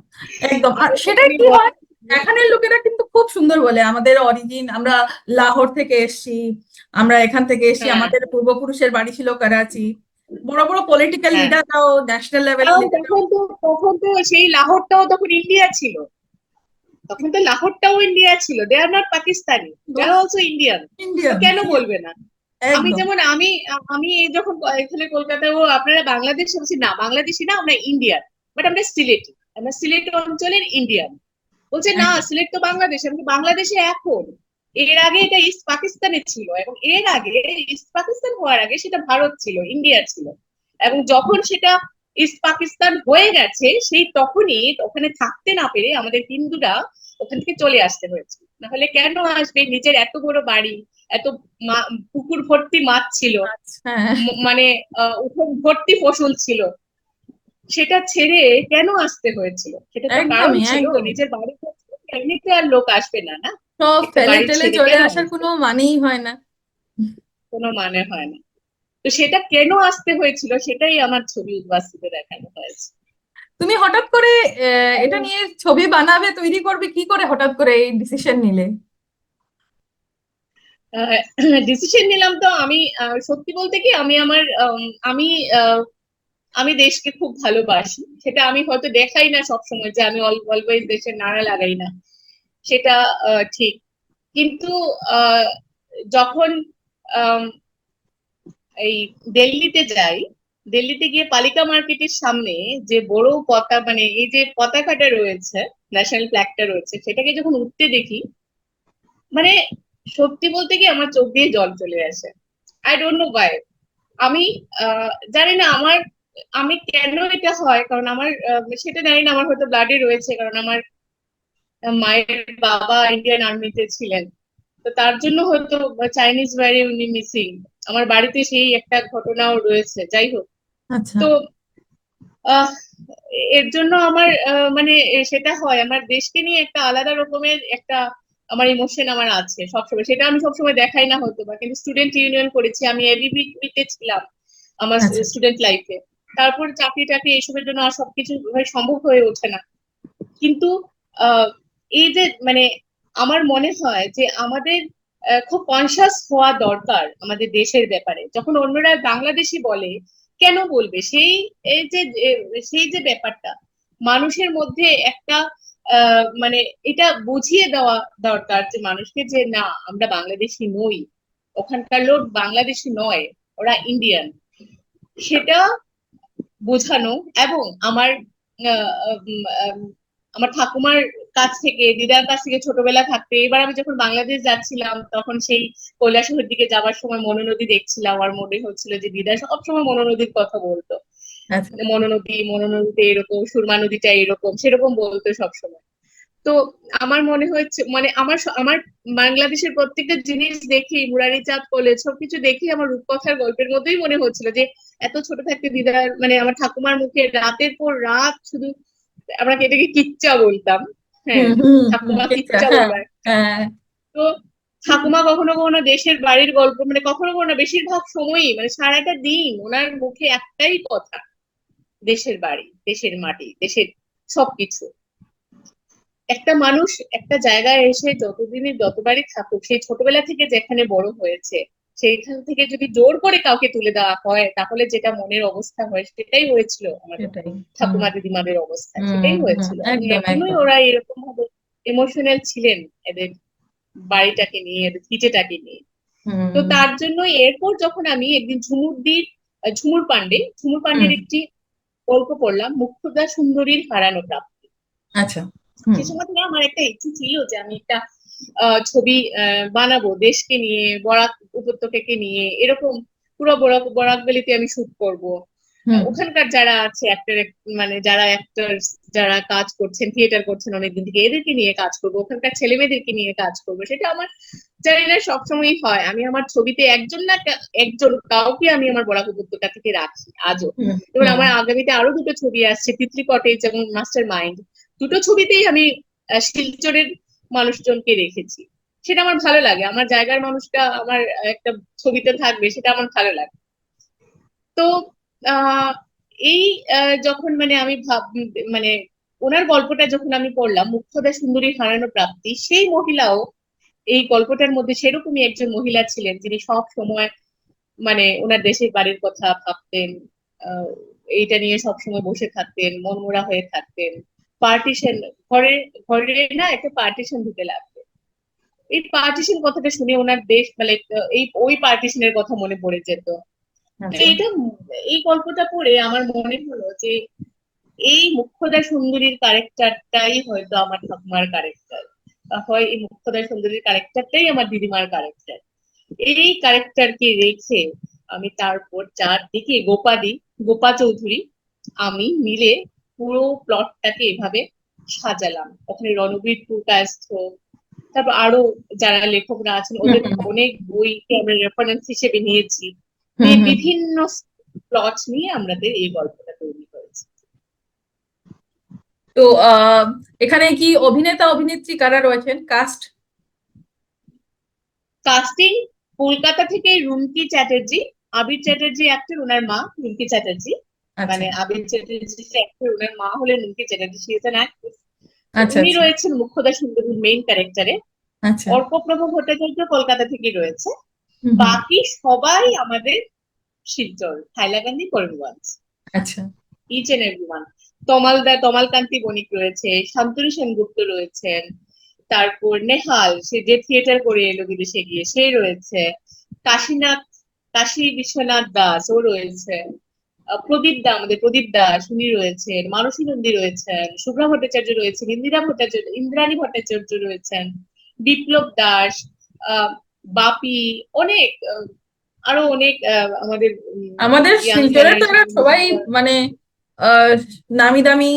একদম। আর আমরা সেটা সেটাই নিয়ে কি হয়, ওয়াকিবহাল নই। এখানের লোকেরা কিন্তু খুব সুন্দর বলে আমাদের অরিজিন, আমরা লাহোর থেকে এসেছি, আমরা এখান থেকে এসেছি, হ্যাঁ আমাদের পূর্বপুরুষের বাড়ি ছিল করাচি। বড় বড় পলিটিক্যাল হ্যাঁ। লিডাররাও, ন্যাশনাল লেভেলের কারণ লিডাররাও। তখন তো সেই লাহোরটাও তখন ইন্ডিয়া ছিল, তখন তো লাহোরটাও ইন্ডিয়া ছিল। They are not Pakistani, they are also Indian. তো ইন্ডিয়ান। কেন বলবে না? আমি একদম। যেমন আমি আমি এই যখন এখানে কলকাতায়, ও আপনারা বাংলাদেশ, বলছি না বাংলাদেশি না, আমরা ইন্ডিয়ান, বাট আমরা সিলেটি, আমরা সিলেট অঞ্চলের ইন্ডিয়ান। বলছে না, একদম। সিলেট তো বাংলাদেশ। আমি বাংলাদেশে এখন, এর আগে এটা ইস্ট পাকিস্তানে ছিল, এবং এর আগে ইস্ট পাকিস্তান হওয়ার আগে সেটা ভারত ছিল, ইন্ডিয়া ছিল। এবং যখন সেটা ইস্ট পাকিস্তান হয়ে গেছে, সেই তখনই ওখানে থাকতে না পেরে আমাদের হিন্দুরা ওখান থেকে চলে আসতে হয়েছে। নাহলে কেন আসবে? নিজের এত বড় বাড়ি, এত পুকুর ভর্তি মাছ ছিল, আচ্ছা, হ্যাঁ। মানে উঠোন ভর্তি ফসল ছিল, সেটা ছেড়ে কেন আসতে হয়েছিল? সেটা তো কারণ একদমই ছিল, একদমই। নিজের বাড়ি থেকে এমনিতে আর লোক আসবে না, না? সব একটা ফেলে বাড়ি টেলে ছেড়ে চলে কেন আসার আসবে? কোনো মানেই হয় না। কোনো মানে হয় না। তো সেটা কেন আসতে হয়েছিল, সেটাই আমার ছবি উদ্বাস্তুতে দেখানো হয়েছে। তুমি হঠাৎ করে এটা এবং নিয়ে ছবি বানাবে, তৈরি করবে, কি করে হঠাৎ করে এই ডিসিশন নিলে? ডিসিশন নিলাম তো আমি সত্যি বলতে কি আমি আমার আমি আমি দেশকে খুব ভালোবাসি, সেটা আমি হয়তো দেখাই না সবসময় যে আমি অলওয়েজ দেশের নাড়া লাগাই না, সেটা ঠিক। কিন্তু আহ, যখন আম, এই দিল্লিতে যাই, দিল্লিতে গিয়ে পালিকা মার্কেটের সামনে যে বড় মানে এই যে পতাকাটা রয়েছে, ন্যাশনাল ফ্ল্যাগটা রয়েছে, সেটাকে যখন উঠতে দেখি, মানে সত্যি বলতে কি আমার চোখ দিয়ে জল চলে আসে। I don't know Y. আমি জানি না আমার, আমি কেন এটা হয়, কারণ আমার সেটা জানি না, আমার হয়তো ব্লাডে রয়েছে, কারণ আমার মায়ের বাবা ইন্ডিয়ান আর্মিতে ছিলেন, তো তার জন্য হয়তো চাইনিজ বাইরে উনি মিসিং। আমার বাড়িতে সেই একটা ঘটনাও রয়েছে, যাই হোক। আচ্ছা। তো আহ এর জন্য আমার মানে সেটা হয়, আমার দেশকে নিয়ে একটা আলাদা রকমের একটা আমার ইমোশন আমার আছে সবসময়, সেটা আমি সবসময় দেখাই না হয়তো বা, কিন্তু স্টুডেন্ট ইউনিয়ন করেছি আমি, এবিভিতে ছিলাম আমার আচ্ছা। স্টুডেন্ট লাইফে। তারপর চাকরি টাকরি এসবের জন্য আর সবকিছু সম্ভব হয়ে ওঠে না। কিন্তু আহ এই যে মানে আমার মনে হয় যে আমাদের খুব কনসাস হওয়া দরকার আমাদের দেশের ব্যাপারে। যখন অন্যরা বাংলাদেশি বলে, কেন বলবে, সেই এই যে সেই যে ব্যাপারটা মানুষের মধ্যে একটা মানে এটা বুঝিয়ে দেওয়া দরকার যে মানুষকে, যে না আমরা বাংলাদেশি নই, ওখানকার লোক বাংলাদেশি নয়, ওরা ইন্ডিয়ান, সেটা বোঝানো। এবং আমার আমার ঠাকুমার কাছ থেকে, দিদার কাছ থেকে ছোটবেলা থাকতে, এবার আমি যখন বাংলাদেশ যাচ্ছিলাম তখন সেই কৈলাসহরের দিকে যাবার সময় মনোনদী দেখছিলাম, আর মনে হচ্ছিল যে দিদা সবসময় মনোনদীর কথা বলতো, আচ্ছা। মনোনদীতে এরকম, সুরমা নদীটা এরকম সেরকম বলতো সবসময়। তো আমার মনে হচ্ছে, মানে আমার বাংলাদেশের প্রত্যেকটা জিনিস দেখি, মুরারি চাঁদ কলেজ সবকিছু দেখি, আমার রূপকথার গল্পের মধ্যেই মনে হচ্ছিল যে এত ছোট থাকতে দিদার, মানে আমার ঠাকুমার মুখে রাতের পর রাত শুধু, আমরা এটাকে কিচ্চা বলতাম, হ্যাঁ, হুম, হুম, হুম, ঠাকুমা কিচ্ছা, কিচ্চা হ্যাঁ। বলবার। হ্যাঁ। তো ঠাকুমা কখনো কখনো দেশের বাড়ির গল্প, মানে কখনো কখনো বেশিরভাগ সময়ই, মানে সারাটা দিন ওনার মুখে একটাই কথা, দেশের বাড়ি, দেশের মাটি, দেশের সবকিছু। একটা মানুষ একটা জায়গায় এসে যতদিনই যতবারই থাকুক, সেই ছোটবেলা থেকে যেখানে বড় হয়েছে, সেইখান থেকে যদি জোর করে কাউকে তুলে দেওয়া হয়, তাহলে যেটা মনের অবস্থা হয় সেটাই হয়েছিল আমাদের সেটাই। হুম, ঠাকুমা দিদিমাদের অবস্থা, হুম, সেটাই হুম, হয়েছিল। এবং একদম এখনোই একদম। ওরা এরকম ভাবে ইমোশনাল ছিলেন এদের বাড়িটাকে নিয়ে, এদের ভিটেটাকে নিয়ে। তো হুম। তার জন্য এরপর যখন আমি একদিন ঝুমুর হুম। পান্ডের একটি গল্প পড়লাম, মুগ্ধা সুন্দরীর হারানো প্রাপ্তি। আচ্ছা। হুম। সে সময় থেকে আমার একটা ইচ্ছে ছিল যে আমি একটা ছবি বানাবো দেশকে নিয়ে, বরাক উপত্যকাকে নিয়ে, এরকম পুরো বরাক বরাক ভ্যালিতে আমি শুট করব। হুম। ওখানকার যারা আছে অ্যাক্টর, মানে যারা অ্যাক্টর, যারা কাজ করছেন, থিয়েটার করছেন অনেকদিন থেকে, এদেরকে নিয়ে কাজ করবো, ওখানকার ছেলে মেয়েদেরকে নিয়ে কাজ করবো। সেটা আমার জানি না সবসময়ই হয়, আমি আমার ছবিতে একজন না একজন কাউকে আমি আমার বরাক উপত্যকা থেকে রাখি আজও। হুম। এবং হুম। আমার আগামীতে আরো দুটো ছবি আসছে, তিতলি কটেজ এবং মাস্টার মাইন্ড। দুটো ছবিতেই আমি শিলচরের মানুষজনকে রেখেছি। সেটা আমার ভালো লাগে, আমার জায়গার মানুষটা আমার একটা ছবিতে থাকবে, সেটা আমার ভালো লাগে। তো আহ এই যখন মানে আমি মানে ওনার গল্পটা যখন আমি পড়লাম, মুগ্ধা সুন্দরী হারানো প্রাপ্তি, সেই মহিলাও এই গল্পটার মধ্যে সেরকমই একজন মহিলা ছিলেন, যিনি সব সময় মানে ওনার দেশের বাড়ির কথা ভাবতেন, আহ, এইটা নিয়ে সবসময় বসে থাকতেন, মনমরা হয়ে থাকতেন। পার্টিশন, ঘরে ঘরে না একটা পার্টিশন দিতে লাগবে, এই পার্টিশন কথাটা শুনে ওনার দেশ মানে এই ওই পার্টিশনের কথা মনে পড়ে যেত। তো আচ্ছা। এইটা, এই গল্পটা পড়ে আমার মনে হলো যে এই মুখ্যদা সুন্দরীর ক্যারেক্টারটাই হয়তো আমার ঠাকুমার ক্যারেক্টার, হয় এই মুখ্যদা সুন্দরীর ক্যারেক্টারটাই আমার দিদিমার ক্যারেক্টার। এই ক্যারেক্টারকে রেখে আমি তারপর চারদিকে গোপা চৌধুরী আমি মিলে পুরো প্লটটাকে এভাবে সাজালাম। ওখানে রণবীরপুর কায়স্থ, তারপর আরো যারা লেখকরা আছেন হুম। ওদের হুম। অনেক বইকে আমরা রেফারেন্স হিসেবে নিয়েছি, হুম। নিয়ে হুম। বিভিন্ন প্লট নিয়ে আমাদের এই গল্পটা তৈরি হয়েছে। তো এখানে কি অভিনেতা অভিনেত্রী কারা রয়েছেন, কাস্ট? কাস্টিং, কলকাতা থেকে রুমকি চ্যাটার্জি, আবির চ্যাটার্জি অ্যাক্টর, ওনার মা রুমকি চ্যাটার্জি। আচ্ছা। মানে আবির চ্যাটার্জি অ্যাক্টর, ওনার মা হলেন Rumki Chatterjee, she is an actress. আচ্ছা। উনি আচ্ছা। রয়েছেন মুখ্যদা সুন্দরীর মেইন ক্যারেক্টারে। আচ্ছা। অর্কপ্রভ ভট্টাচার্য কলকাতা থেকে রয়েছে, হুম হুম। বাকি সবাই আমাদের শিলচর, হাইলাকান্দি, করিমগঞ্জ, আচ্ছা each and everyone. Tamalkanti Banik রয়েছে, শান্তনু সেনগুপ্ত রয়েছেন, তারপর নেহাল, সে যে থিয়েটার করে এলো বিদেশে গিয়ে, সে রয়েছে, কাশীনাথ, কাশী বিশ্বনাথ দাস ও রয়েছে, প্রদীপ দা, আমাদের প্রদীপ দাস উনি রয়েছেন, মানসী নন্দী রয়েছেন, শুভ্রা ভট্টাচার্য রয়েছেন, ইন্দ্রাণী ভট্টাচার্য রয়েছেন, বিপ্লব দাস, আহ বাপি, অনেক আরো অনেক আমাদের আমাদের ইয়াং শিলচরে তো এরা জেনারেশন। সবাই মানে আহ নামি দামি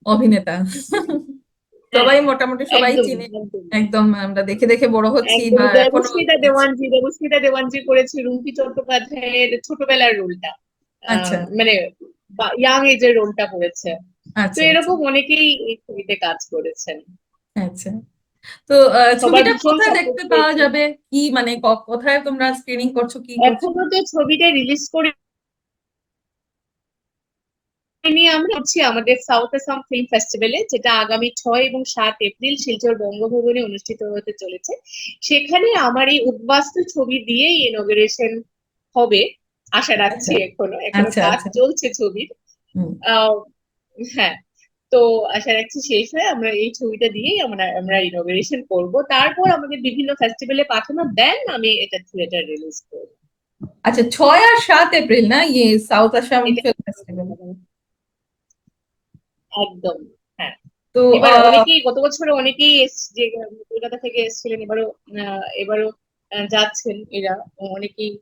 অভিনেতা। হ্যাঁ, সবাই মোটামুটি সবাই একদম চিনে। একদম একদম আমরা দেখে দেখে বড় হচ্ছি একদম। বা এখনো দেখছি। দেবস্মিতা দেওয়ানজি করেছে রুমকি চট্টোপাধ্যায়ের ছোটবেলার রোলটা, আচ্ছা মানে ইয়াং এজের রোলটা করেছে। তো আচ্ছা আচ্ছা এরকম অনেকেই এই ছবিতে কাজ করেছেন, আচ্ছা। তো সবার ছবিটা ভীষণ কোথায় সাপোর্ট দেখতে পাওয়া পেয়েছে। যাবে? কি মানে কোথায় তোমরা স্ক্রিনিং করছো, কি করছো? এখনো তো ছবিটা রিলিজ করে নিয়ে আমরা হচ্ছি আমাদের সাউথ আসাম ফিল্ম ফেস্টিভ্যালে, যেটা আগামী 6 এবং 7 এপ্রিল শিলচর বঙ্গভবনে অনুষ্ঠিত হতে চলেছে। সেখানে আমার এই উদ্বাস্তু ছবি দিয়েই ইনঅগারেশন হবে আশা রাখছি। আচ্ছা এখনো এখনো আচ্ছা কাজ আচ্ছা। চলছে ছবির। হুম। আহ হ্যাঁ, তো আশা রাখছি শেষ হয়ে আমরা এই ছবিটা দিয়েই আমরা আমরা ইনঅগারেশন করব, তারপর আমাদের বিভিন্ন ফেস্টিভ্যালে পাঠানো, দেন আমি এটা থিয়েটার রিলিজ করবো। আচ্ছা 6 আর 7 এপ্রিল না ইয়ে সাউথ আসাম এটা ফিল্ম ফেস্টিভ্যাল? একদম, হ্যাঁ। তো এবার অনেকেই, গত বছর অনেকেই যে কলকাতা থেকে এসেছিলেন, এবারও যাচ্ছেন এরা, অনেকেই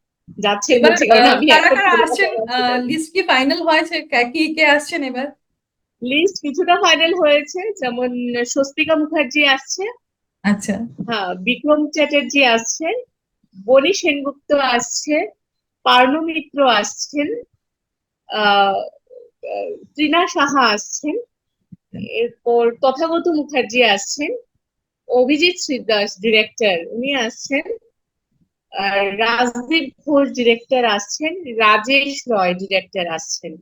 যাচ্ছেন এবার বলছি কারণ আমি কারা এখন কারা আসছেন? কলকাতায় আছি। লিস্ট কি ফাইনাল হয়েছে? কি কে আসছেন এবার? লিস্ট কিছুটা ফাইনাল হয়েছে, যেমন স্বস্তিকা মুখার্জি আসছে, আচ্ছা হ্যাঁ, বিক্রম চ্যাটার্জি আসছেন, বনি সেনগুপ্ত আসছে, পার্নো মিত্র আসছেন, আহ ত্রিনা সাহা আসছেন, এরপর তথাগত মুখার্জি আসছেন, অভিজিৎ শ্রীদাস ডিরেক্টর উনি আসছেন, আর রাজদীপ ঘোষ ডিরেক্টর আসছেন, রাজেশ রয় ডিরেক্টর আসছেন।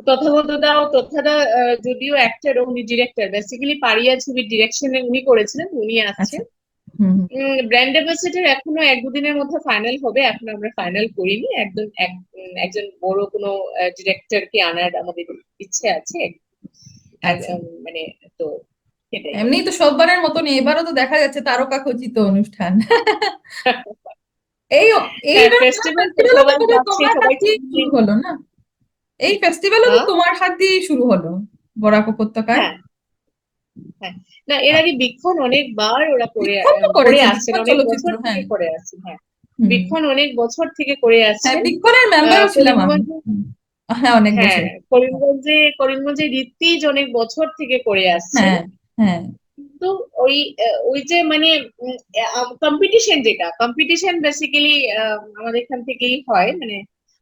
তথাগত দাও, তথাদা যদিও অ্যাক্টর, উনি ডিরেক্টর, বেসিক্যালি পারিয়া ছবির ডিরেকশনে উনি করেছিলেন, উনি আচ্ছা। আসছেন। হুম হুম। ব্র্যান্ড অ্যাম্বাসেডর এখনো 1-2 দিনের মধ্যে ফাইনাল হবে, এখন আমরা ফাইনাল করিনি একদম। একজন বড় কোনো ডিরেক্টরকে আনার আমাদের ইচ্ছে আছে, আচ্ছা। মানে, তো সেটাই আর এমনি তো সববারের মতনই এবারও তো দেখা যাচ্ছে তারকা খচিত অনুষ্ঠান। এই হ্যাঁ, এইবার ফেস্টিভ্যাল তো ফেস্টিভ্যালও তো সবাই বোধহয় যাচ্ছে, তোমার হাত সবাই দিয়ে ছবি। শুরু হলো না? এই ফেস্টিভ্যালও তো হ্যাঁ, তোমার হাত দিয়েই শুরু হলো, বরাক উপত্যকায়। হ্যাঁ, হ্যাঁ। না, এর আগে বীক্ষণ অনেকবার ওরা বিক্ষোভ তো করে করেছে, আসছেন, বিক্ষোভ অনেক চলচ্চিত্র, বছর হ্যাঁ। থেকে করে আসছেন। হ্যাঁ, হুম। বীক্ষণ অনেক বছর থেকে করে হ্যাঁ আসছেন। বিক্ষোভের মেম্বারও ছিলাম আমি। করিমগঞ্জে, হুম। হ্যাঁ অনেক হ্যাঁ, বছর। করিমগঞ্জে ঋত্বিজ অনেক বছর থেকে করে আসছেন। হ্যাঁ হ্যাঁ। কিন্তু ওই ওই যে মানে কম্পিটিশন, যেটা কম্পিটিশন বেসিক্যালি আমাদের এখান থেকেই হয়, মানে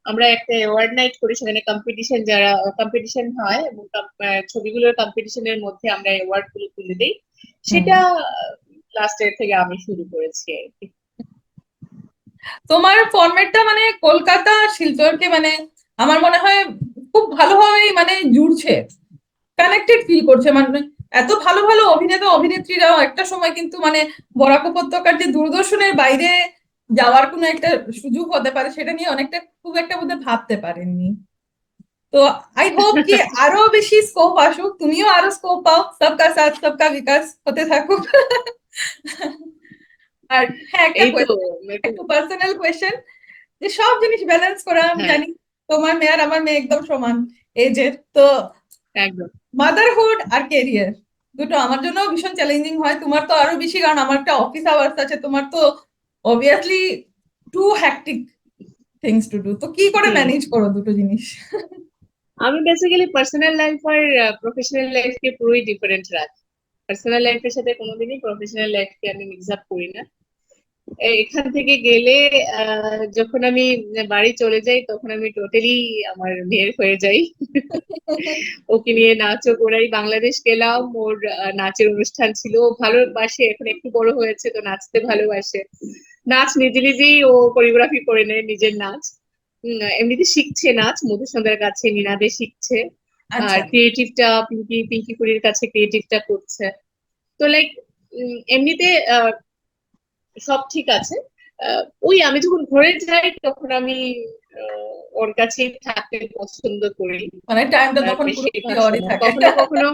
আমরা একটা অ্যাওয়ার্ড নাইট করি, সেখানে কম্পিটিশন, যারা কম্পিটিশন হয় এবং ছবিগুলোর কম্পিটিশনের মধ্যে আমরা অ্যাওয়ার্ড গুলো তুলে দিই, হুম। সেটা লাস্ট ইয়ার থেকে আমি শুরু করেছি আর কি। তোমার ফরম্যাটটা মানে কলকাতা আর শিলচরকে মানে আমার মনে হয় খুব ভালোভাবেই মানে জুড়ছে, কানেক্টেড ফিল করছে মানে। এত ভালো ভালো অভিনেতা অভিনেত্রীরাও একটা সময় কিন্তু মানে বরাক উপত্যকার যে দূরদর্শনের বাইরে যাওয়ার কোনো একটা সুযোগ হতে পারে সেটা নিয়ে অনেকটা খুব একটা বোধহয় ভাবতে পারেননি। তো আই হোপ কি আরো বেশি স্কোপ আসুক, তুমিও আরো স্কোপ পাও, সবকা সাথ সবকা বিকাশ হতে থাকুক। আর হ্যাঁ একটা এই তো, কোয়েশ্চেন, একটু পার্সোনাল কোয়েশ্চেন, যে সব জিনিস ব্যালেন্স করা আমি হ্যাঁ, জানি তোমার মেয়ে আর আমার মেয়ে একদম সমান এজের তো, একদম। মাদারহুড আর কেরিয়ার দুটো আমার জন্য ভীষণ চ্যালেঞ্জিং হয়, তোমার তো আরো বেশি কারণ আমার একটা অফিস আওয়ার্স আছে, তোমার তো obviously too hectic things to do, তো কি করে হুম, ম্যানেজ করো দুটো জিনিস? আমি বেসিক্যালি পার্সোনাল লাইফ আর প্রফেশনাল লাইফকে পুরোই ডিফারেন্ট রাখি। পার্সোনাল লাইফের সাথে কোনোদিনই প্রফেশনাল লাইফকে আমি মিক্স আপ করি না। এখান থেকে গেলে যখন আমি বাড়ি চলে যাই, তখন আমি টোটালি আমার মেয়ের হয়ে যাই। ওকে নিয়ে নাচও করাই। বাংলাদেশ গেলাম, ওর নাচের অনুষ্ঠান ছিল, ও ভালোবাসে, এখন একটু বড় হয়েছে তো নাচতে ভালোবাসে। নাচ নিজে নিজেই ও কোরিওগ্রাফি করে নেয় নিজের নাচ। এমনিতে শিখছে নাচ, মধুসন্ধ্যার কাছে নিনাদে শিখছে, আর আচ্ছা ক্রিয়েটিভটা পিঙ্কি পিঙ্কি কুড়ির কাছে ক্রিয়েটিভটা করছে। তো লাইক এমনিতে সব ঠিক আছে। ওই আমি যখন ঘরে যাই তখন আমি ওর কাছেই থাকতে পছন্দ করি, মানে টাইমটা তখন বেশি পুরোপুরি ওরই ভাষণ থাকে। কখনো কখনো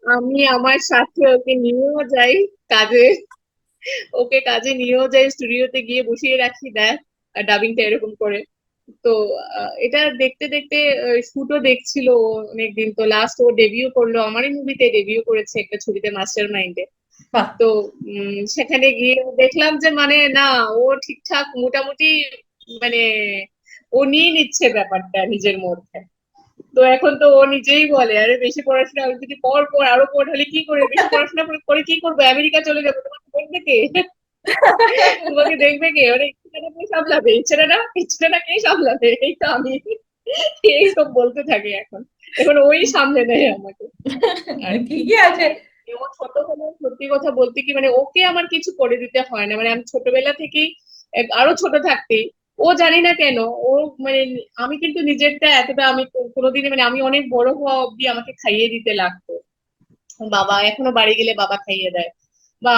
আমি আমার সাথে ওকে নিয়েও যাই কাজে, ওকে কাজে নিয়েও যাই, স্টুডিওতে গিয়ে বসিয়ে রাখি, দেখ ডাবিংটা এরকম করে। তো এটা দেখতে দেখতে শুটও দেখছিল ও অনেকদিন, তো লাস্ট ও ডেবিউ করলো, আমারই মুভিতে ডেবিউ করেছে একটা ছবিতে, মাস্টার মাইন্ডে। বাহ। তো সেখানে গিয়ে দেখলাম যে মানে না, ও ঠিকঠাক মোটামুটি মানে ও নিয়ে নিচ্ছে ব্যাপারটা নিজের মধ্যে। তো এখন তো ও নিজেই বলে, আরে বেশি পড়াশোনা, আমি যদি পর আরো পড় হলে কি করে, বেশি পড়াশোনা করে কি করবো, আমেরিকা চলে যাবো, তোমাকে দেখবে কে, তোমাকে দেখবে কে, ওরে ইচ্ছেটা কে সামলাবে, ইচ্ছেটা কে সামলাবে, এই তো আমি, এই সব বলতে থাকে এখন, এখন ওই সামলে নেয় আমাকে আর কি। ঠিকই আছে। ও ছোট হলে সত্যি কথা বলতে কি মানে ওকে আমার কিছু করে দিতে হয় না, মানে আমি ছোটবেলা থেকেই আরো ছোট থাকতেই ও জানি না কেন ও মানে, আমি কিন্তু নিজেরটা এতটা আমি কোনোদিনই মানে আমি অনেক বড় হওয়া অব্দি আমাকে খাইয়ে দিতে লাগতো, বাবা এখনো বাড়ি গেলে বাবা খাইয়ে দেয়, বা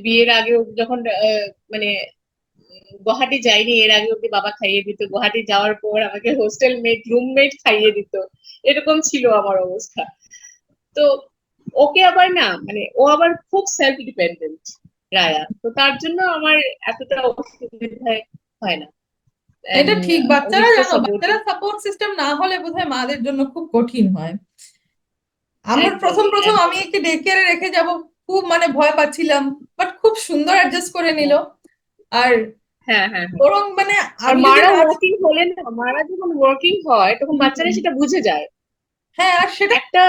বিয়ের আগেও যখন মানে গুয়াহাটি যাইনি এর আগে অব্দি বাবা খাইয়ে দিত, গুয়াহাটি যাওয়ার পর আমাকে হোস্টেল মেট রুমমেট খাইয়ে দিত, এরকম ছিল আমার অবস্থা। তো ওকে আবার না মানে ও আবার খুব সেলফ ডিপেন্ডেন্ট রায়া, তো তার জন্য আমার এতটা অসুবিধা হয় না। এটা And, ঠিক, ও বাচ্চারা ইজ তো জানো, সাপোর্টিভ। বাচ্চারা সাপোর্ট সিস্টেম না হলে বোধহয় মাদের জন্য খুব কঠিন হয়। আমার প্রথম একদমই প্রথম আমি একদমই। একটি ডে কেয়ারে রেখে যাব, খুব মানে ভয় পাচ্ছিলাম, বাট খুব সুন্দর অ্যাডজাস্ট করে নিল। আর হ্যাঁ হ্যাঁ হ্যাঁ। বরং মানে আর আমি যদি মারা না, ওয়ার্কিং হলে না, মারা যখন ওয়ার্কিং হয় তখন বাচ্চারা সেটা বুঝে যায় হ্যাঁ, আর সেটা একটা।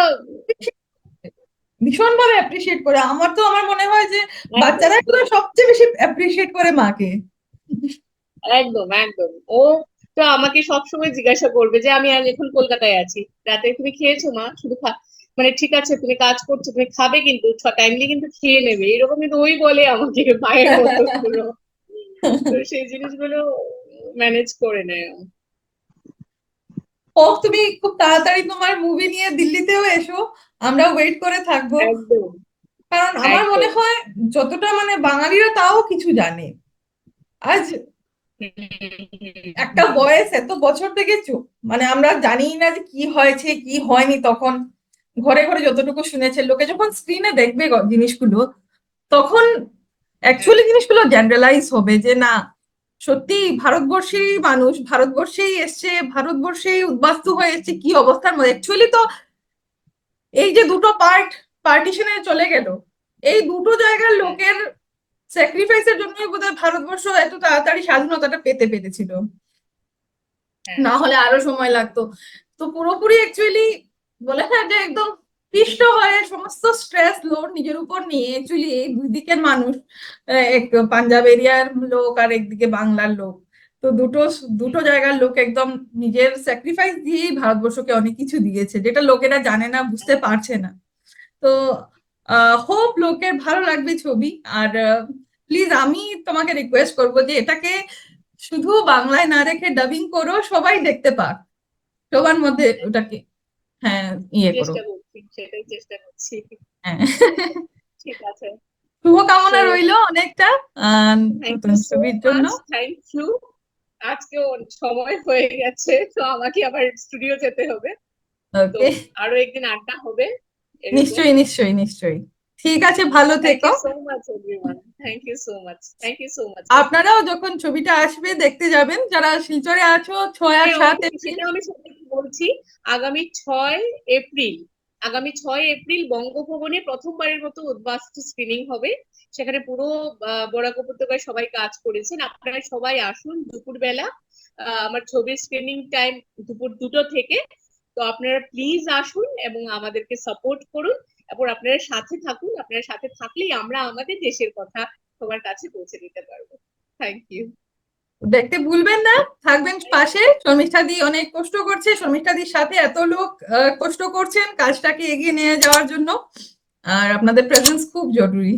ভীষণ ভাবে অ্যাপ্রিসিয়েট করে। আমার তো আমার মনে হয় যে একদম বাচ্চারা এগুলো সবচেয়ে বেশি অ্যাপ্রিসিয়েট করে মাকে। একদম একদম। ও তো আমাকে সবসময় জিজ্ঞাসা করবে যে আমি আজ এখন কলকাতায় আছি, রাতে তুমি খেয়েছো মা, শুধু মানে ঠিক আছে তুমি কাজ করছো তুমি খাবে কিন্তু টাইমলি কিন্তু খেয়ে নেবে, এরকম কিন্তু ওই বলে আমাকে মায়ের মতো পুরো। তো সেই জিনিসগুলো ম্যানেজ করে নেয় ও। ও, তুমি খুব তাড়াতাড়ি তোমার মুভি নিয়ে দিল্লিতেও এসো, আমরা ওয়েট করে থাকবো। একদম কারণ আমার মনে একদম। হয় যতটা মানে বাঙালিরা তাও কিছু জানে। আজ একটা বয়স, এত বছর থেকে মানে আমরা জানি না যে কি হয়েছে কি হয়নি তখন, ঘরে ঘরে যতটুকু শুনেছে, লোকে যখন স্ক্রিনে দেখবে জিনিসগুলো, তখন অ্যাকচুয়ালি জিনিসগুলো জেনারেলাইজ হবে যে না, সত্যি ভারতবর্ষেই মানুষ, ভারতবর্ষেই এসছে, ভারতবর্ষেই উদ্বাস্তু হয়ে এসছে, কি অবস্থার মধ্যে অ্যাকচুয়ালি। তো এই যে দুটো পার্টিশনে চলে গেল, এই দুটো জায়গার লোকের স্যাক্রিফাইসের জন্যই বোধহয় ভারতবর্ষ এত তাড়াতাড়ি স্বাধীনতাটা পেতে পেরেছিল, না হলে আরো সময় লাগতো। তো পুরোপুরি অ্যাকচুয়ালি বলে না যে একদম পিষ্ট হয়ে সমস্ত স্ট্রেস লোড নিজের উপর নিয়ে অ্যাকচুয়ালি এই দুই দিকের মানুষ, এক পাঞ্জাব এরিয়ার লোক আর একদিকে বাংলার লোক, তো দুটো দুটো জায়গার লোক একদম নিজের স্যাক্রিফাইস দিয়েই ভারতবর্ষকে অনেক কিছু দিয়েছে, যেটা লোকেরা জানে না, বুঝতে পারছে না। তো হোপ লোকের ভালো লাগবে ছবি। আর প্লিজ আমি তোমাকে রিকোয়েস্ট করবো যে এটাকে শুধু বাংলায় না রেখে ডাবিং করো, সবাই দেখতে পাক, সবার মধ্যে ওটাকে, হ্যাঁ, ইয়ে করো। চেষ্টা করছি, সেটাই চেষ্টা করছি। হ্যাঁ। ঠিক আছে। শুভকামনা তো রইলো অনেকটা থ্যাংক নতুন ইউ সো ছবির জন্য। Much, thank you. আজকেও সময় হয়ে গেছে, তো আমাকে আবার স্টুডিও যেতে হবে। তো ওকে, আরো একদিন আড্ডা হবে এরকম। নিশ্চয়ই নিশ্চয়ই নিশ্চয়ই। ঠিক আছে, ভালো থ্যাংক থেকো। You so much everyone, thank you so much, thank you so much. আপনারাও যখন ছবিটা আসবে দেখতে যাবেন, যারা শিলচরে আছো, 6 আর 7 এপ্রিল। সেটা আমি সত্যি বলছি, আগামী 6 এপ্রিল, আগামী 6 এপ্রিল বঙ্গভবনে প্রথমবারের মতো উদ্বাস্তু স্ক্রিনিং হবে। সেখানে পুরো বরাক উপত্যকায় সবাই কাজ করেছেন, আপনারা সবাই আসুন দুপুরবেলা। আমার ছবির স্ক্রিনিং টাইম দুপুর 2টো থেকে। তো আপনারা প্লিজ আসুন এবং আমাদেরকে সাপোর্ট করুন, এবং আপনারা সাথে থাকুন, আপনারা সাথে থাকলেই আমরা আমাদের দেশের কথা সবার কাছে পৌঁছে দিতে পারবো। Thank you. দেখতে ভুলবেন না, থাকবেন পাশে। শর্মিষ্ঠা দি অনেক কষ্ট করছে, শর্মিষ্ঠা দির সাথে এত লোক কষ্ট করছেন কাজটাকে এগিয়ে নিয়ে যাওয়ার জন্য, আর আপনাদের প্রেজেন্স খুব জরুরি।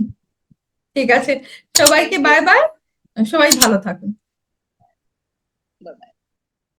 ঠিক আছে, সবাইকে থ্যাংক ইউ। বাই বাই, সবাই ভালো থাকুন।